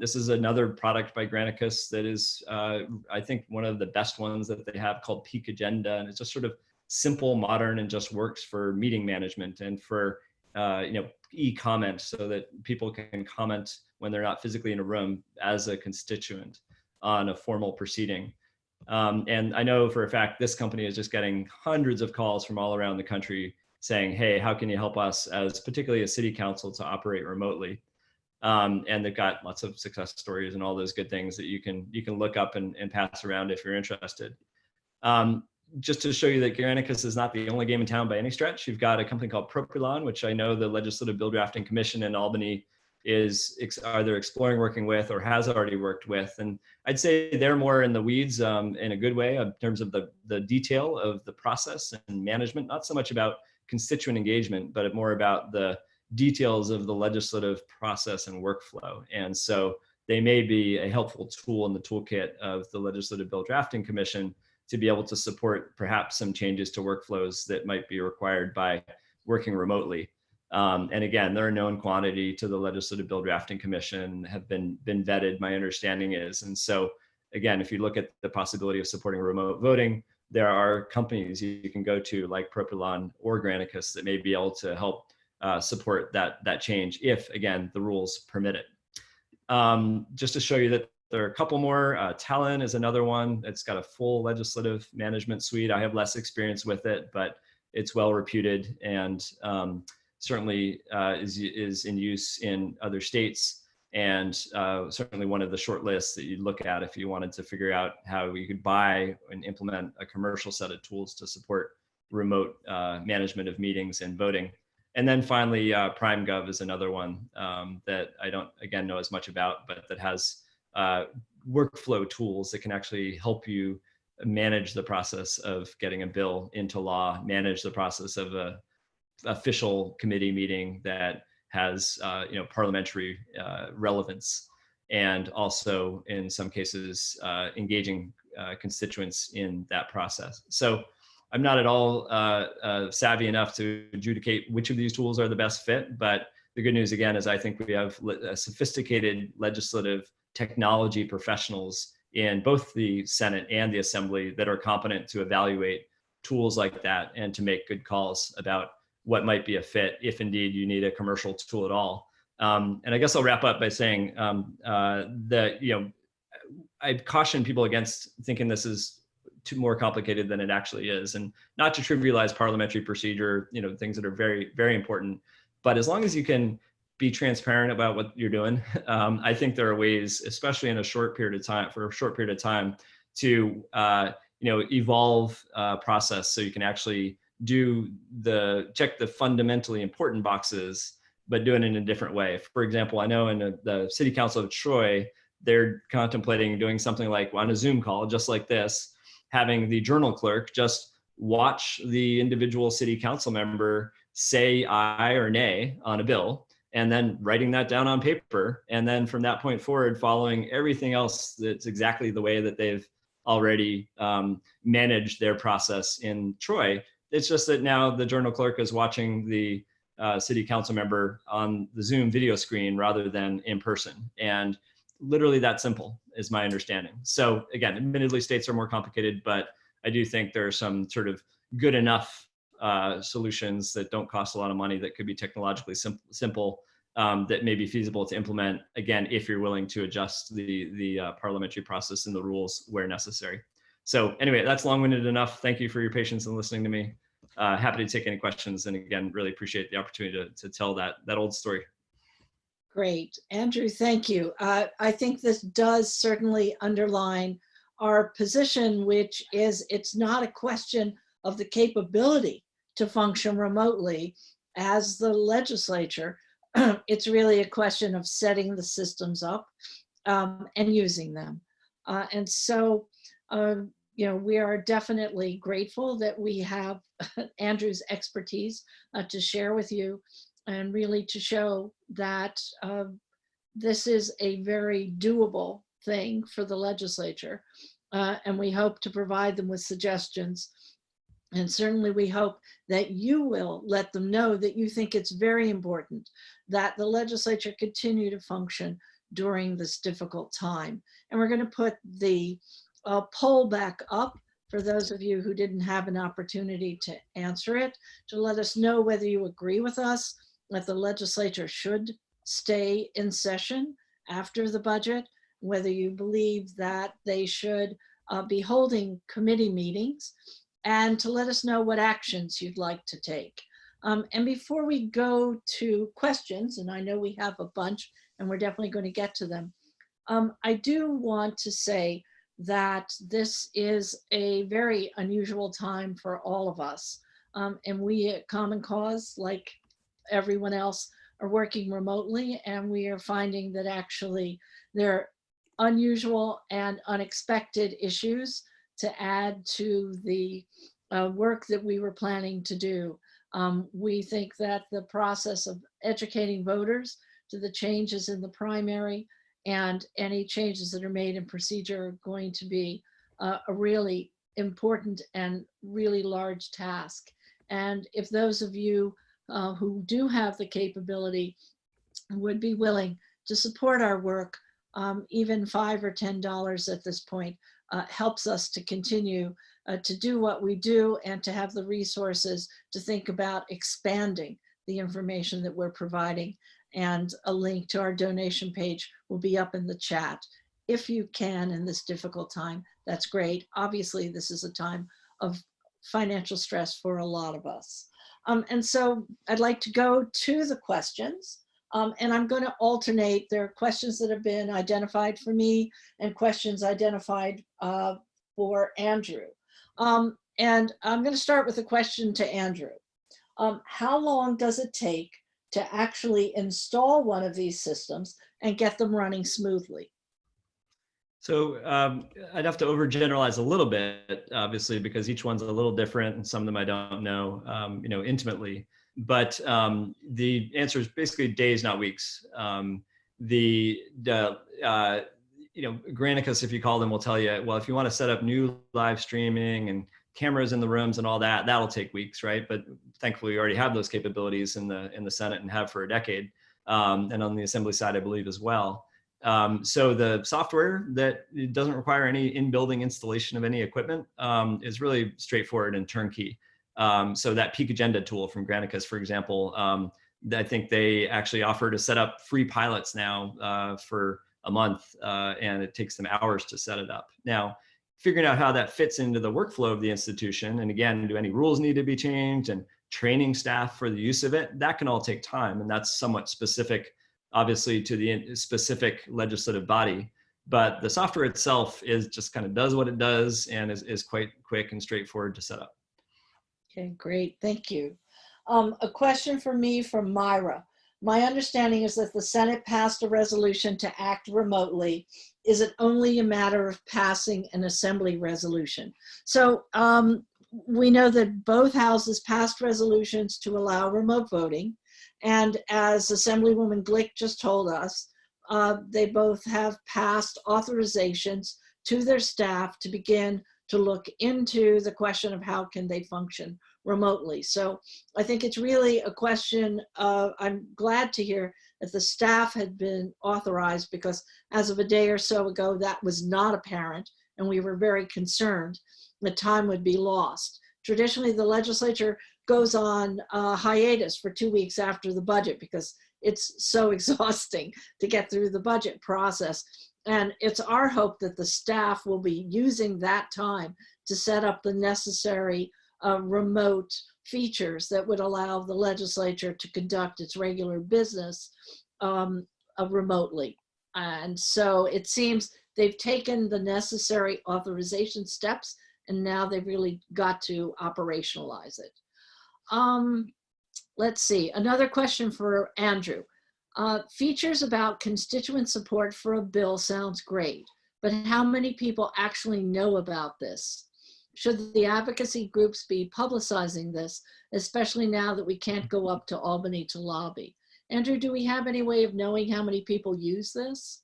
This is another product by Granicus that is, I think, one of the best ones that they have, called Peak Agenda. And it's just sort of simple, modern, and just works for meeting management and for e-comment, so that people can comment when they're not physically in a room as a constituent on a formal proceeding. And I know for a fact this company is just getting hundreds of calls from all around the country saying, hey, how can you help us as particularly a city council to operate remotely? And they've got lots of success stories and all those good things that you can look up and pass around if you're interested. Just to show you that Granicus is not the only game in town by any stretch. You've got a company called Propylon, which I know the Legislative Bill Drafting Commission in Albany is either exploring working with or has already worked with. And I'd say they're more in the weeds in a good way in terms of the detail of the process and management, not so much about constituent engagement, but more about the details of the legislative process and workflow. And so they may be a helpful tool in the toolkit of the Legislative Bill Drafting Commission to be able to support perhaps some changes to workflows that might be required by working remotely. And again, they're a known quantity to the Legislative Bill Drafting Commission, have been vetted, my understanding is. And so again, if you look at the possibility of supporting remote voting, there are companies you can go to like Propylon or Granicus that may be able to help support that change if, again, the rules permit it. Just to show you that there are a couple more. Talon is another one. It's got a full legislative management suite. I have less experience with it, but it's well reputed and certainly is in use in other states, and certainly one of the short lists that you'd look at if you wanted to figure out how you could buy and implement a commercial set of tools to support remote management of meetings and voting. And then finally, PrimeGov is another one that I don't, again, know as much about, but that has workflow tools that can actually help you manage the process of getting a bill into law, manage the process of a official committee meeting that has parliamentary relevance, and also in some cases engaging constituents in that process. So I'm not at all savvy enough to adjudicate which of these tools are the best fit, but the good news again is I think we have sophisticated legislative technology professionals in both the Senate and the Assembly that are competent to evaluate tools like that and to make good calls about what might be a fit if indeed you need a commercial tool at all. And I guess I'll wrap up by saying that I caution people against thinking this is too more complicated than it actually is, and not to trivialize parliamentary procedure, things that are very, very important. But as long as you can be transparent about what you're doing, I think there are ways, especially in a short period of time, to evolve process so you can actually check the fundamentally important boxes, but do it in a different way. For example, I know in the City Council of Troy, they're contemplating doing something like on a Zoom call, just like this, having the journal clerk just watch the individual city council member say aye or nay on a bill, and then writing that down on paper. And then from that point forward, following everything else that's exactly the way that they've already managed their process in Troy. It's just that now the journal clerk is watching the city council member on the Zoom video screen rather than in person. And literally that simple is my understanding. So again, admittedly, states are more complicated, but I do think there are some sort of good enough solutions that don't cost a lot of money that could be technologically simple that may be feasible to implement, again, if you're willing to adjust the parliamentary process and the rules where necessary. So anyway, that's long-winded enough. Thank you for your patience and listening to me. Happy to take any questions. And again, really appreciate the opportunity to tell that old story. Great. Andrew, thank you. I think this does certainly underline our position, which is it's not a question of the capability to function remotely as the legislature. It's really a question of setting the systems up and using them. And so, we are definitely grateful that we have Andrew's expertise to share with you, and really to show that this is a very doable thing for the legislature. And we hope to provide them with suggestions. And certainly we hope that you will let them know that you think it's very important that the legislature continue to function during this difficult time. And we're going to put the poll back up for those of you who didn't have an opportunity to answer it, to let us know whether you agree with us that the legislature should stay in session after the budget, whether you believe that they should be holding committee meetings, and to let us know what actions you'd like to take. And before we go to questions, and I know we have a bunch and we're definitely going to get to them, I do want to say that this is a very unusual time for all of us. And we at Common Cause, like everyone else, are working remotely, and we are finding that actually there are unusual and unexpected issues to add to the work that we were planning to do. We think that the process of educating voters to the changes in the primary and any changes that are made in procedure are going to be a really important and really large task. And if those of you who do have the capability would be willing to support our work, even $5 or $10 at this point helps us to continue to do what we do and to have the resources to think about expanding the information that we're providing. And a link to our donation page will be up in the chat. If you can in this difficult time, that's great. Obviously, this is a time of financial stress for a lot of us. And so I'd like to go to the questions. And I'm going to alternate. There are questions that have been identified for me and questions identified for Andrew. And I'm going to start with a question to Andrew. How long does it take to actually install one of these systems and get them running smoothly? So I'd have to overgeneralize a little bit, obviously, because each one's a little different, and some of them I don't know, intimately. But the answer is basically days, not weeks. Granicus, if you call them, will tell you, well, if you want to set up new live streaming and cameras in the rooms and all that, that'll take weeks, right? But thankfully, we already have those capabilities in the Senate and have for a decade, and on the Assembly side, I believe, as well. So the software that doesn't require any in-building installation of any equipment is really straightforward and turnkey. So that Peak Agenda tool from Granicus, for example, I think they actually offer to set up free pilots now for a month, and it takes them hours to set it up. Now, figuring out how that fits into the workflow of the institution, and again, do any rules need to be changed, and training staff for the use of it, that can all take time, and that's somewhat specific, obviously, to the specific legislative body. But the software itself is just kind of does what it does and is quite quick and straightforward to set up. Okay, great. Thank you. A question for me from Myra. My understanding is that the Senate passed a resolution to act remotely. Is it only a matter of passing an Assembly resolution? So we know that both houses passed resolutions to allow remote voting. And as Assemblywoman Glick just told us, they both have passed authorizations to their staff to begin to look into the question of how can they function remotely. So I think it's really a question of, I'm glad to hear that the staff had been authorized, because as of a day or so ago, that was not apparent, and we were very concerned that time would be lost. Traditionally, the legislature goes on hiatus for 2 weeks after the budget because it's so exhausting to get through the budget process. And it's our hope that the staff will be using that time to set up the necessary remote features that would allow the legislature to conduct its regular business remotely. And so it seems they've taken the necessary authorization steps, and now they've really got to operationalize it. Let's see, another question for Andrew. Features about constituent support for a bill sounds great, but how many people actually know about this? Should the advocacy groups be publicizing this, especially now that we can't go up to Albany to lobby? Andrew, do we have any way of knowing how many people use this?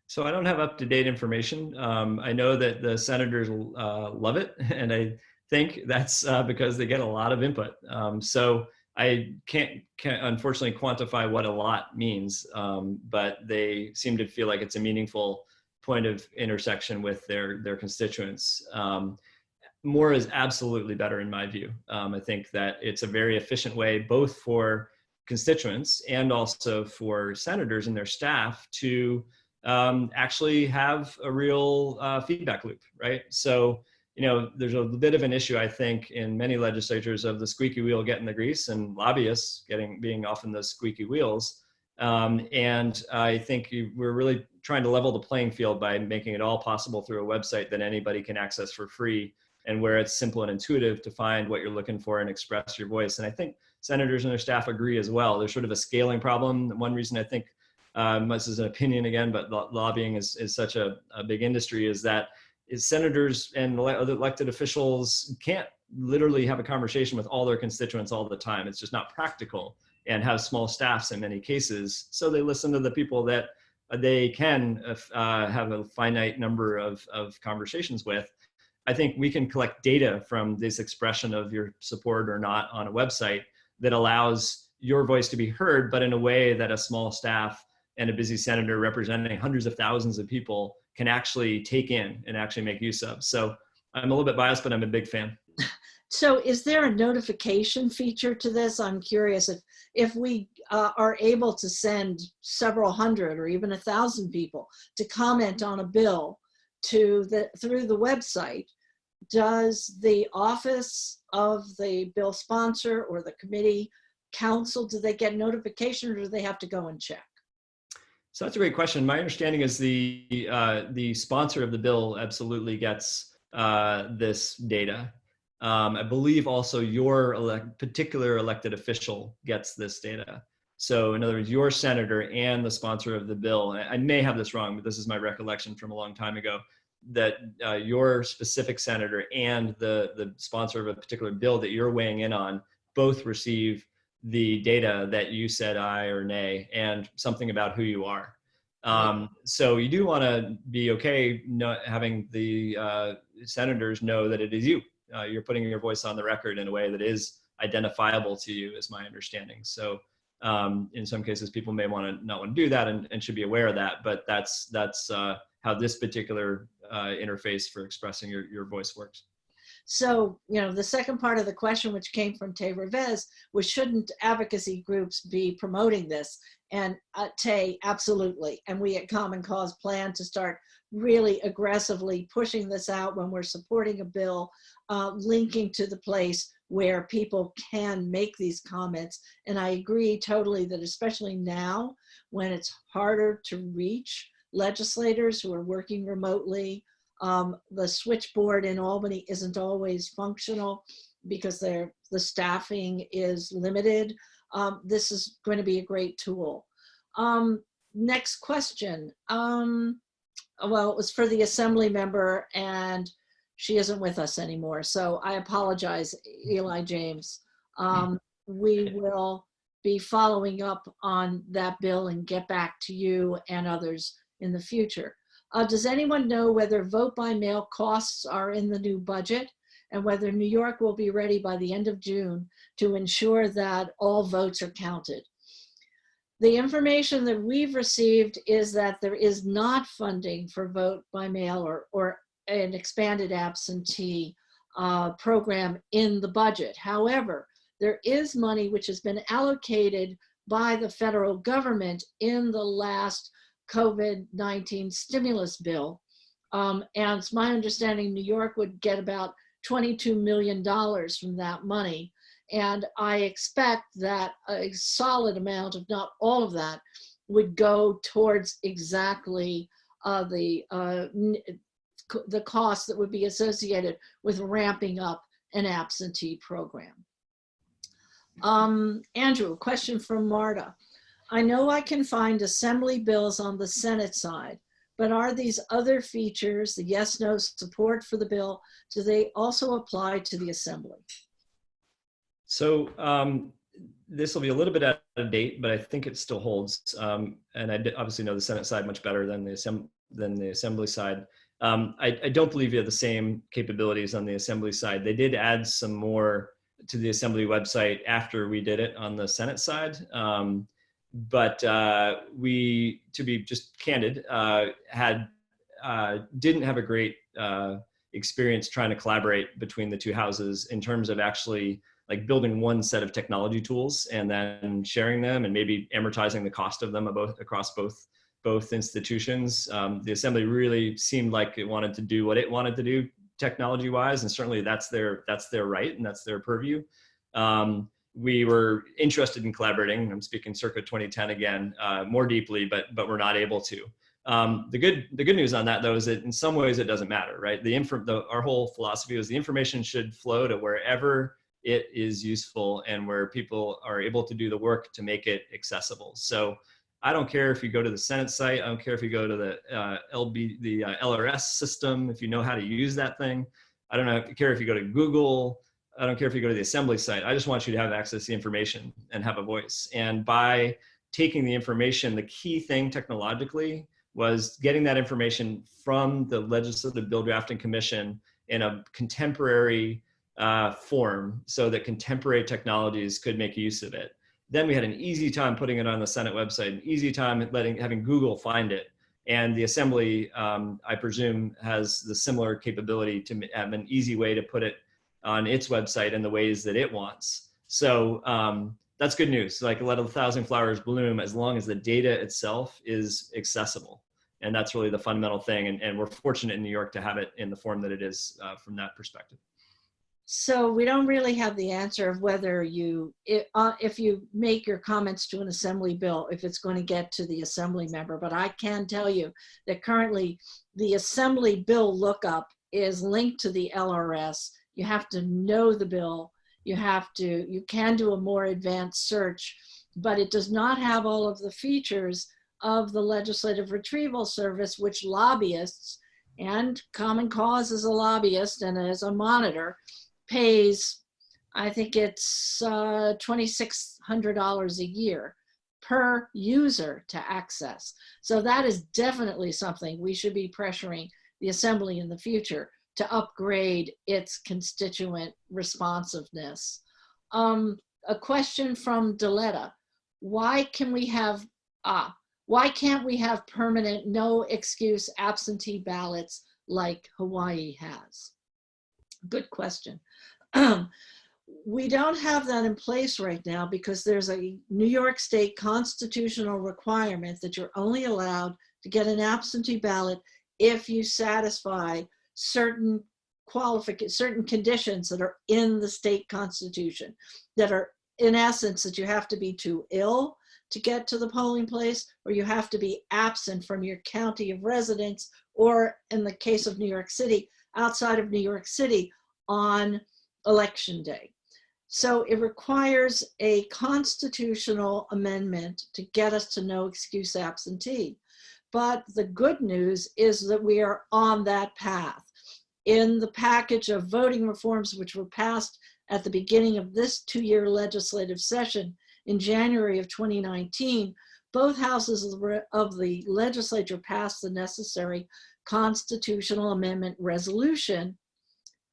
So I don't have up-to-date information. I know that the senators love it, and I think that's because they get a lot of input. So I can't unfortunately quantify what a lot means, but they seem to feel like it's a meaningful point of intersection with their constituents. More is absolutely better in my view. I think that it's a very efficient way, both for constituents and also for senators and their staff, to actually have a real feedback loop, right? So, there's a bit of an issue, I think, in many legislatures of the squeaky wheel getting the grease, and lobbyists being often those squeaky wheels. And I think we're really trying to level the playing field by making it all possible through a website that anybody can access for free, and where it's simple and intuitive to find what you're looking for and express your voice. And I think senators and their staff agree as well. There's sort of a scaling problem. One reason I think, this is an opinion again, but lobbying is such a big industry, is that senators and other elected officials can't literally have a conversation with all their constituents all the time. It's just not practical, and have small staffs in many cases. So they listen to the people that they can have a finite number of conversations with. I think we can collect data from this expression of your support or not on a website that allows your voice to be heard, but in a way that a small staff and a busy senator representing hundreds of thousands of people can actually take in and actually make use of. So I'm a little bit biased, but I'm a big fan. So is there a notification feature to this? I'm curious if we are able to send several hundred or even 1,000 people to comment on a bill through the website, does the office of the bill sponsor or the committee counsel, do they get notification, or do they have to go and check? So that's a great question. My understanding is the sponsor of the bill absolutely gets this data. I believe also your particular elected official gets this data. So in other words, your senator and the sponsor of the bill, I may have this wrong, but this is my recollection from a long time ago, that your specific senator and the sponsor of a particular bill that you're weighing in on both receive the data that you said aye or nay and something about who you are. So you do want to be okay not having the senators know that it is you. You're putting your voice on the record in a way that is identifiable to you, is my understanding. So in some cases, people may not want to do that and should be aware of that. But that's how this particular interface for expressing your voice works. So, the second part of the question, which came from Tay Revez, was shouldn't advocacy groups be promoting this? And Tay, absolutely. And we at Common Cause plan to start really aggressively pushing this out when we're supporting a bill, linking to the place where people can make these comments. And I agree totally that especially now when it's harder to reach legislators who are working remotely, the switchboard in Albany isn't always functional because the staffing is limited. This is going to be a great tool. Next question. Well, it was for the Assembly member and she isn't with us anymore. So I apologize, Eli James. We will be following up on that bill and get back to you and others in the future. Does anyone know whether vote by mail costs are in the new budget and whether New York will be ready by the end of June to ensure that all votes are counted? The information that we've received is that there is not funding for vote by mail or an expanded absentee program in the budget. However, there is money which has been allocated by the federal government in the last COVID-19 stimulus bill. And it's my understanding New York would get about $22 million from that money. And I expect that a solid amount, if not all of that, would go towards exactly the cost that would be associated with ramping up an absentee program. Andrew, a question from Marta. I know I can find Assembly bills on the Senate side, but are these other features, the yes/no support for the bill, do they also apply to the Assembly? So this will be a little bit out of date, but I think it still holds. And I obviously know the Senate side much better than the Assembly side. I don't believe you have the same capabilities on the Assembly side. They did add some more to the Assembly website after we did it on the Senate side. But we, to be just candid, didn't have a great experience trying to collaborate between the two houses in terms of actually like building one set of technology tools and then sharing them and maybe amortizing the cost of them across both institutions. The Assembly really seemed like it wanted to do what it wanted to do technology-wise, and certainly that's their right and that's their purview. We were interested in collaborating. I'm speaking circa 2010 again, more deeply, but we're not able to. The good news on that though is that in some ways it doesn't matter, right? Our whole philosophy was the information should flow to wherever it is useful and where people are able to do the work to make it accessible. So I don't care if you go to the Senate site. I don't care if you go to the LRS system, if you know how to use that thing. I don't care if you go to Google. I don't care if you go to the Assembly site. I just want you to have access to the information and have a voice. And by taking the information, the key thing technologically was getting that information from the Legislative Bill Drafting Commission in a contemporary form so that contemporary technologies could make use of it. Then we had an easy time putting it on the Senate website, an easy time having Google find it. And the Assembly, I presume, has the similar capability to have an easy way to put it on its website in the ways that it wants. So that's good news. Like let 1,000 flowers bloom as long as the data itself is accessible. And that's really the fundamental thing. And we're fortunate in New York to have it in the form that it is from that perspective. So we don't really have the answer of whether if you make your comments to an Assembly bill, if it's going to get to the Assembly member, but I can tell you that currently the Assembly bill lookup is linked to the LRS. You have to know the bill. You can do a more advanced search but it does not have all of the features of the Legislative Retrieval Service, which lobbyists, and Common Cause as a lobbyist and as a monitor, pays, I think it's $2,600 a year per user to access. So that is definitely something we should be pressuring the Assembly in the future to upgrade its constituent responsiveness. A question from Deletta: why can't we have permanent no excuse absentee ballots like Hawaii has? Good question. We don't have that in place right now because there's a New York State constitutional requirement that you're only allowed to get an absentee ballot if you satisfy certain conditions that are in the state constitution, that are in essence that you have to be too ill to get to the polling place, or you have to be absent from your county of residence, or in the case of New York City, outside of New York City on election day. So it requires a constitutional amendment to get us to no excuse absentee. But the good news is that we are on that path. In the package of voting reforms, which were passed at the beginning of this two-year legislative session in January of 2019, both houses of the legislature passed the necessary constitutional amendment resolution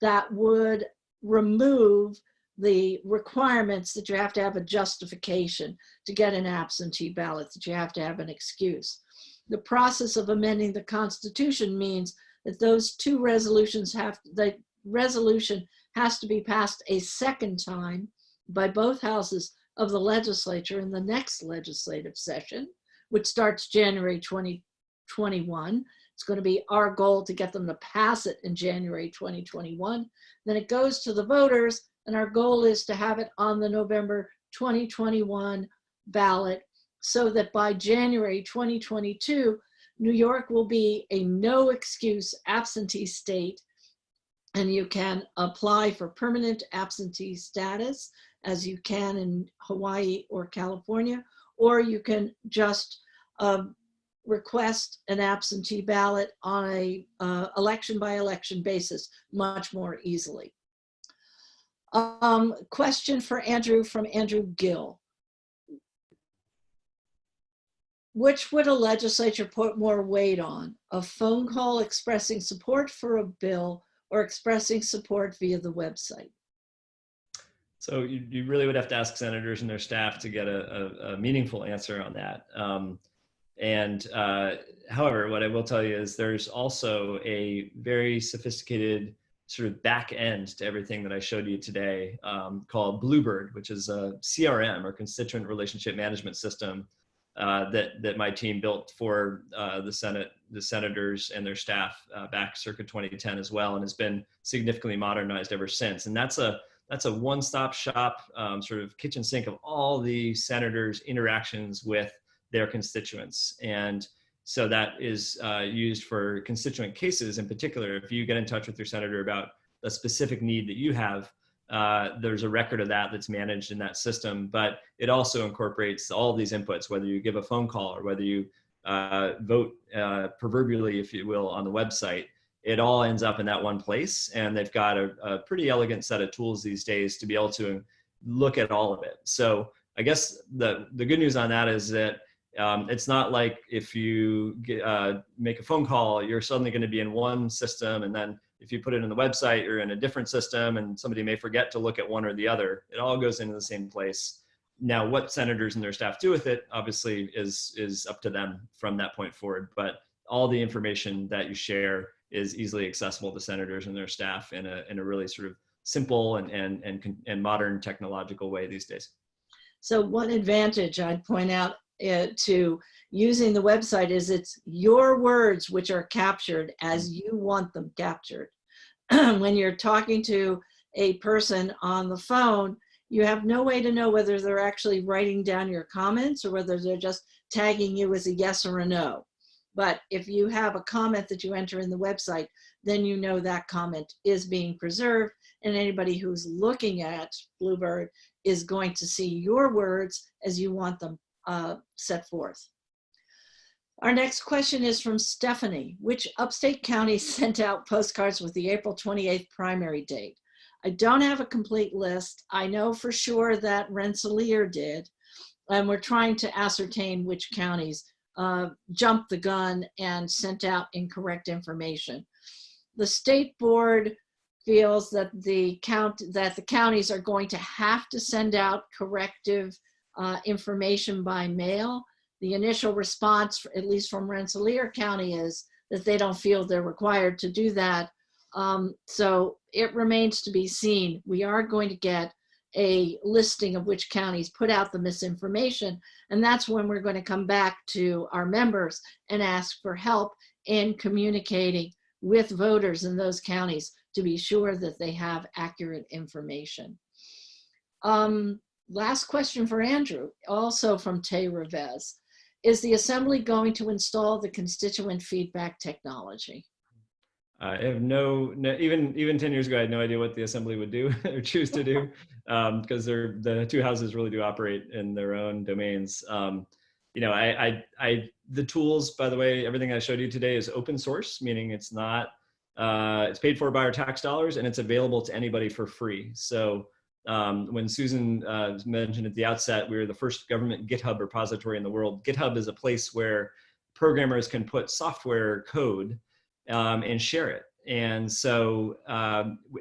that would remove the requirements that you have to have a justification to get an absentee ballot, that you have to have an excuse. The process of amending the Constitution means that those two resolutions the resolution has to be passed a second time by both houses of the legislature in the next legislative session, which starts January 2021. It's going to be our goal to get them to pass it in January 2021. Then it goes to the voters, and our goal is to have it on the November 2021 ballot so that by January 2022, New York will be a no excuse absentee state, and you can apply for permanent absentee status as you can in Hawaii or California, or you can just request an absentee ballot on a election by election basis much more easily. Question for Andrew from Andrew Gill. Which would a legislature put more weight on? A phone call expressing support for a bill or expressing support via the website? So you really would have to ask senators and their staff to get a meaningful answer on that. However, what I will tell you is there's also a very sophisticated sort of back end to everything that I showed you today called Bluebird, which is a CRM or constituent relationship management system that my team built for the senators and their staff back circa 2010 as well, and has been significantly modernized ever since. And that's a one-stop shop sort of kitchen sink of all the senators' interactions with their constituents. And so that is used for constituent cases in particular. If you get in touch with your senator about a specific need that you have, there's a record of that that's managed in that system, but it also incorporates all these inputs, whether you give a phone call or whether you vote proverbially, if you will, on the website. It all ends up in that one place, and they've got a pretty elegant set of tools these days to be able to look at all of it. So I guess the good news on that is that it's not like if you make a phone call, you're suddenly going to be in one system, and then if you put it in the website, you're in a different system, and somebody may forget to look at one or the other. It all goes into the same place. Now, what senators and their staff do with it, obviously, is up to them from that point forward. But all the information that you share is easily accessible to senators and their staff in a really sort of simple and modern technological way these days. So one advantage I'd point out to using the website is it's your words which are captured as you want them captured. When you're talking to a person on the phone, you have no way to know whether they're actually writing down your comments or whether they're just tagging you as a yes or a no. But if you have a comment that you enter in the website, then you know that comment is being preserved and anybody who's looking at Bluebird is going to see your words as you want them set forth. Our next question is from Stephanie. Which upstate counties sent out postcards with the April 28th primary date? I don't have a complete list. I know for sure that Rensselaer did, and we're trying to ascertain which counties jumped the gun and sent out incorrect information. The state board feels that the counties are going to have to send out corrective information by mail. The initial response, at least from Rensselaer County, is that they don't feel they're required to do that. So it remains to be seen. We are going to get a listing of which counties put out the misinformation, and that's when we're going to come back to our members and ask for help in communicating with voters in those counties to be sure that they have accurate information. Last question for Andrew, also from Tay Revez. Is the Assembly going to install the constituent feedback technology? I have even 10 years ago, I had no idea what the Assembly would do or choose to do, because the two houses really do operate in their own domains. You know, the tools, by the way, everything I showed you today is open source, meaning it's not, it's paid for by our tax dollars and it's available to anybody for free. So when Susan mentioned at the outset, we were the first government GitHub repository in the world. GitHub is a place where programmers can put software code and share it. And so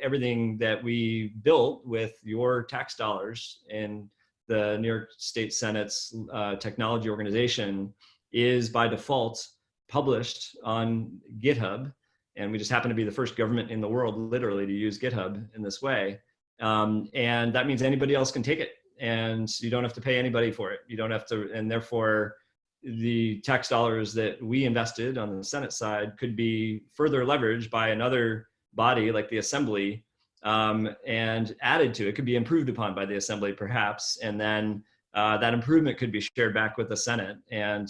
everything that we built with your tax dollars in the New York State Senate's technology organization is by default published on GitHub. And we just happen to be the first government in the world, literally, to use GitHub in this way. And that means anybody else can take it, and you don't have to pay anybody for it. You don't have to, and therefore the tax dollars that we invested on the Senate side could be further leveraged by another body like the Assembly, and added to it, could be improved upon by the Assembly perhaps, and then that improvement could be shared back with the Senate. And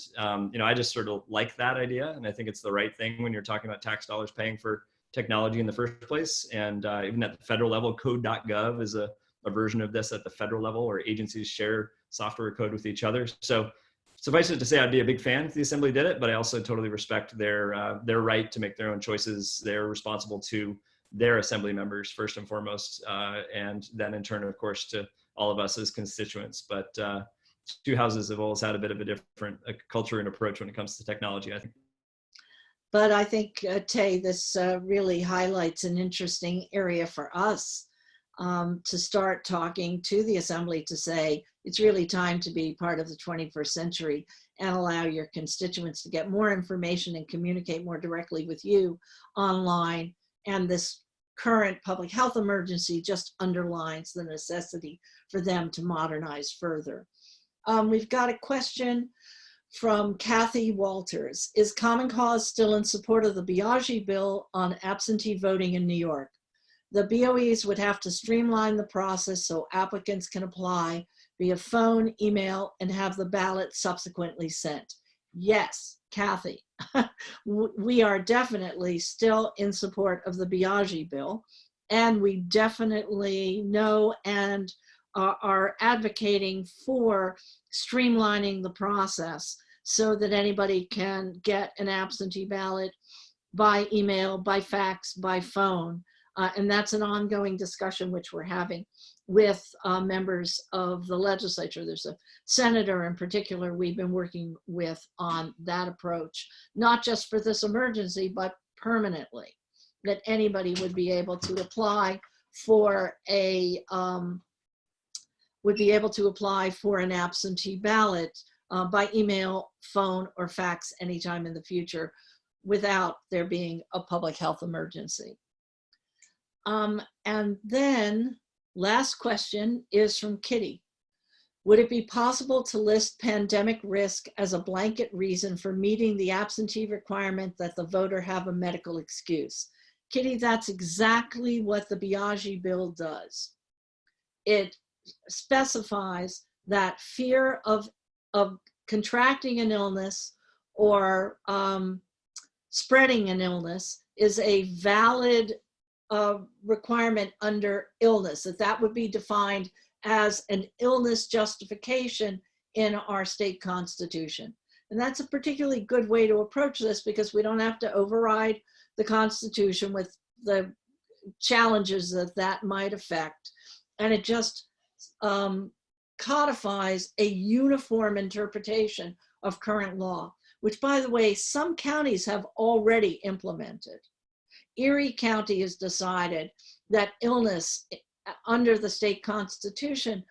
you know, I just sort of like that idea, and I think it's the right thing when you're talking about tax dollars paying for technology in the first place. And even at the federal level, code.gov is a version of this at the federal level, where agencies share software code with each other. So suffice it to say, I'd be a big fan if the Assembly did it, but I also totally respect their right to make their own choices. They're responsible to their Assembly members first and foremost, and then in turn, of course, to all of us as constituents. But two houses have always had a bit of a different culture and approach when it comes to technology, I think. But I think, Tay, this really highlights an interesting area for us to start talking to the Assembly to say, it's really time to be part of the 21st century and allow your constituents to get more information and communicate more directly with you online. And this current public health emergency just underlines the necessity for them to modernize further. We've got a question from Kathy Walters. Is Common Cause still in support of the Biaggi bill on absentee voting in New York? The BOEs would have to streamline the process so applicants can apply via phone, email, and have the ballot subsequently sent. Yes, Kathy, we are definitely still in support of the Biaggi bill, and we definitely know and are advocating for streamlining the process so that anybody can get an absentee ballot by email, by fax, by phone. And that's an ongoing discussion which we're having with members of the legislature. There's a senator in particular we've been working with on that approach, not just for this emergency, but permanently, that anybody would be able to apply for a an absentee ballot by email, phone, or fax anytime in the future without there being a public health emergency. And then last question is from Kitty. Would it be possible to list pandemic risk as a blanket reason for meeting the absentee requirement that the voter have a medical excuse? Kitty, that's exactly what the Biaggi bill does. It specifies that fear of contracting an illness or spreading an illness is a valid requirement under illness, that would be defined as an illness justification in our state constitution. And that's a particularly good way to approach this, because we don't have to override the Constitution with the challenges that that might affect. And it just codifies a uniform interpretation of current law, which, by the way, some counties have already implemented. Erie County has decided that illness under the state constitution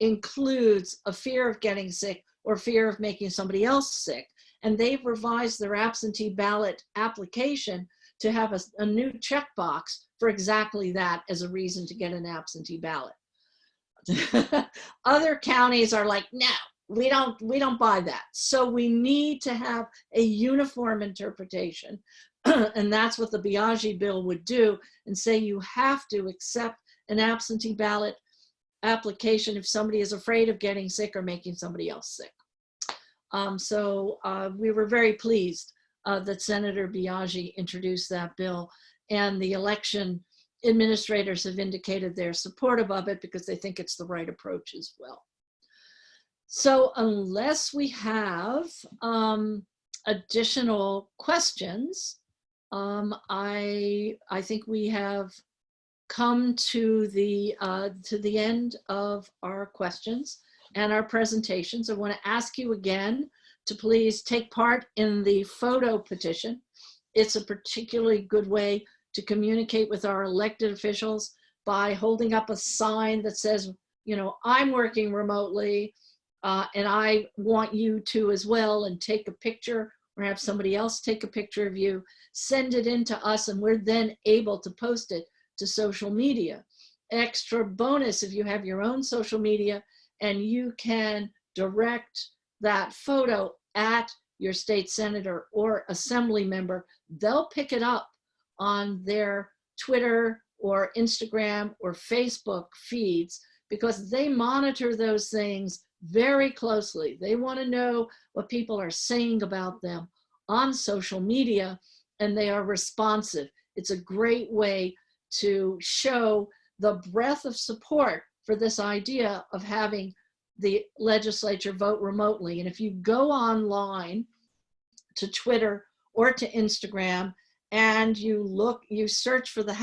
includes a fear of getting sick or fear of making somebody else sick. And they've revised their absentee ballot application to have a new checkbox for exactly that as a reason to get an absentee ballot. Other counties are like, no, we don't buy that. So we need to have a uniform interpretation. And that's what the Biaggi bill would do, and say you have to accept an absentee ballot application if somebody is afraid of getting sick or making somebody else sick. So we were very pleased that Senator Biaggi introduced that bill, and the election administrators have indicated they're supportive of it because they think it's the right approach as well. So unless we have additional questions, I think we have come to the end of our questions and our presentations. I want to ask you again to please take part in the photo petition. It's a particularly good way to communicate with our elected officials by holding up a sign that says, you know, I'm working remotely and I want you to as well, and take a picture or have somebody else take a picture of you, send it in to us, and we're then able to post it to social media. Extra bonus if you have your own social media and you can direct that photo at your state senator or assembly member, they'll pick it up on their Twitter or Instagram or Facebook feeds, because they monitor those things very closely. They want to know what people are saying about them on social media, and they are responsive. It's a great way to show the breadth of support for this idea of having the legislature vote remotely. And if you go online to Twitter or to Instagram and you search for the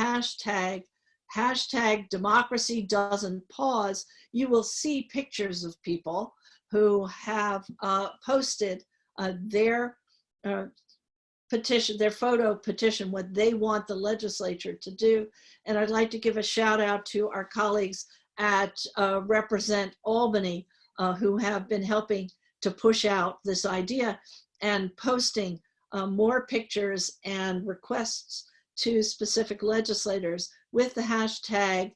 hashtag democracy doesn't pause, you will see pictures of people who have posted their petition, their photo petition, what they want the legislature to do. And I'd like to give a shout out to our colleagues at Represent Albany, who have been helping to push out this idea and posting more pictures and requests to specific legislators with the hashtag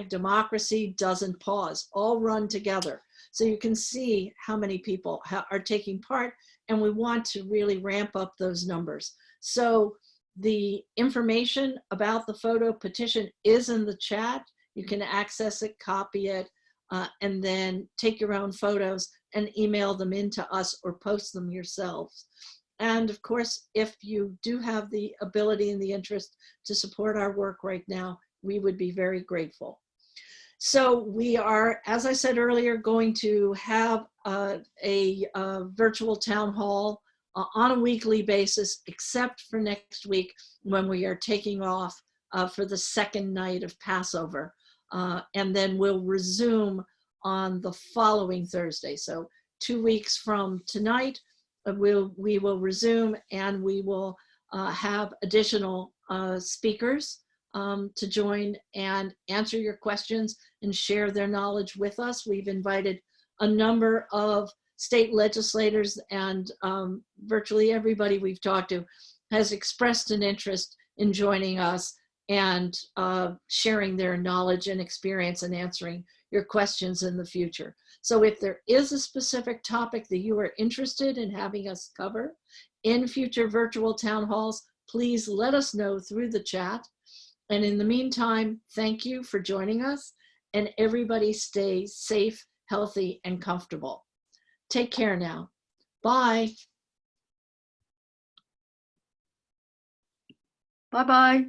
democracy doesn't pause, all run together. So you can see how many people are taking part, and we want to really ramp up those numbers. So the information about the photo petition is in the chat. You can access it, copy it, and then take your own photos and email them in to us or post them yourselves. And of course, if you do have the ability and the interest to support our work right now, we would be very grateful. So we are, as I said earlier, going to have a virtual town hall on a weekly basis, except for next week when we are taking off for the second night of Passover. And then we'll resume on the following Thursday. So 2 weeks from tonight, we will resume, and we will have additional speakers to join and answer your questions and share their knowledge with us. We've invited a number of state legislators, and virtually everybody we've talked to has expressed an interest in joining us and sharing their knowledge and experience and answering your questions in the future. So if there is a specific topic that you are interested in having us cover in future virtual town halls, please let us know through the chat. And in the meantime, thank you for joining us, and everybody stay safe, healthy, and comfortable. Take care now. Bye. Bye-bye.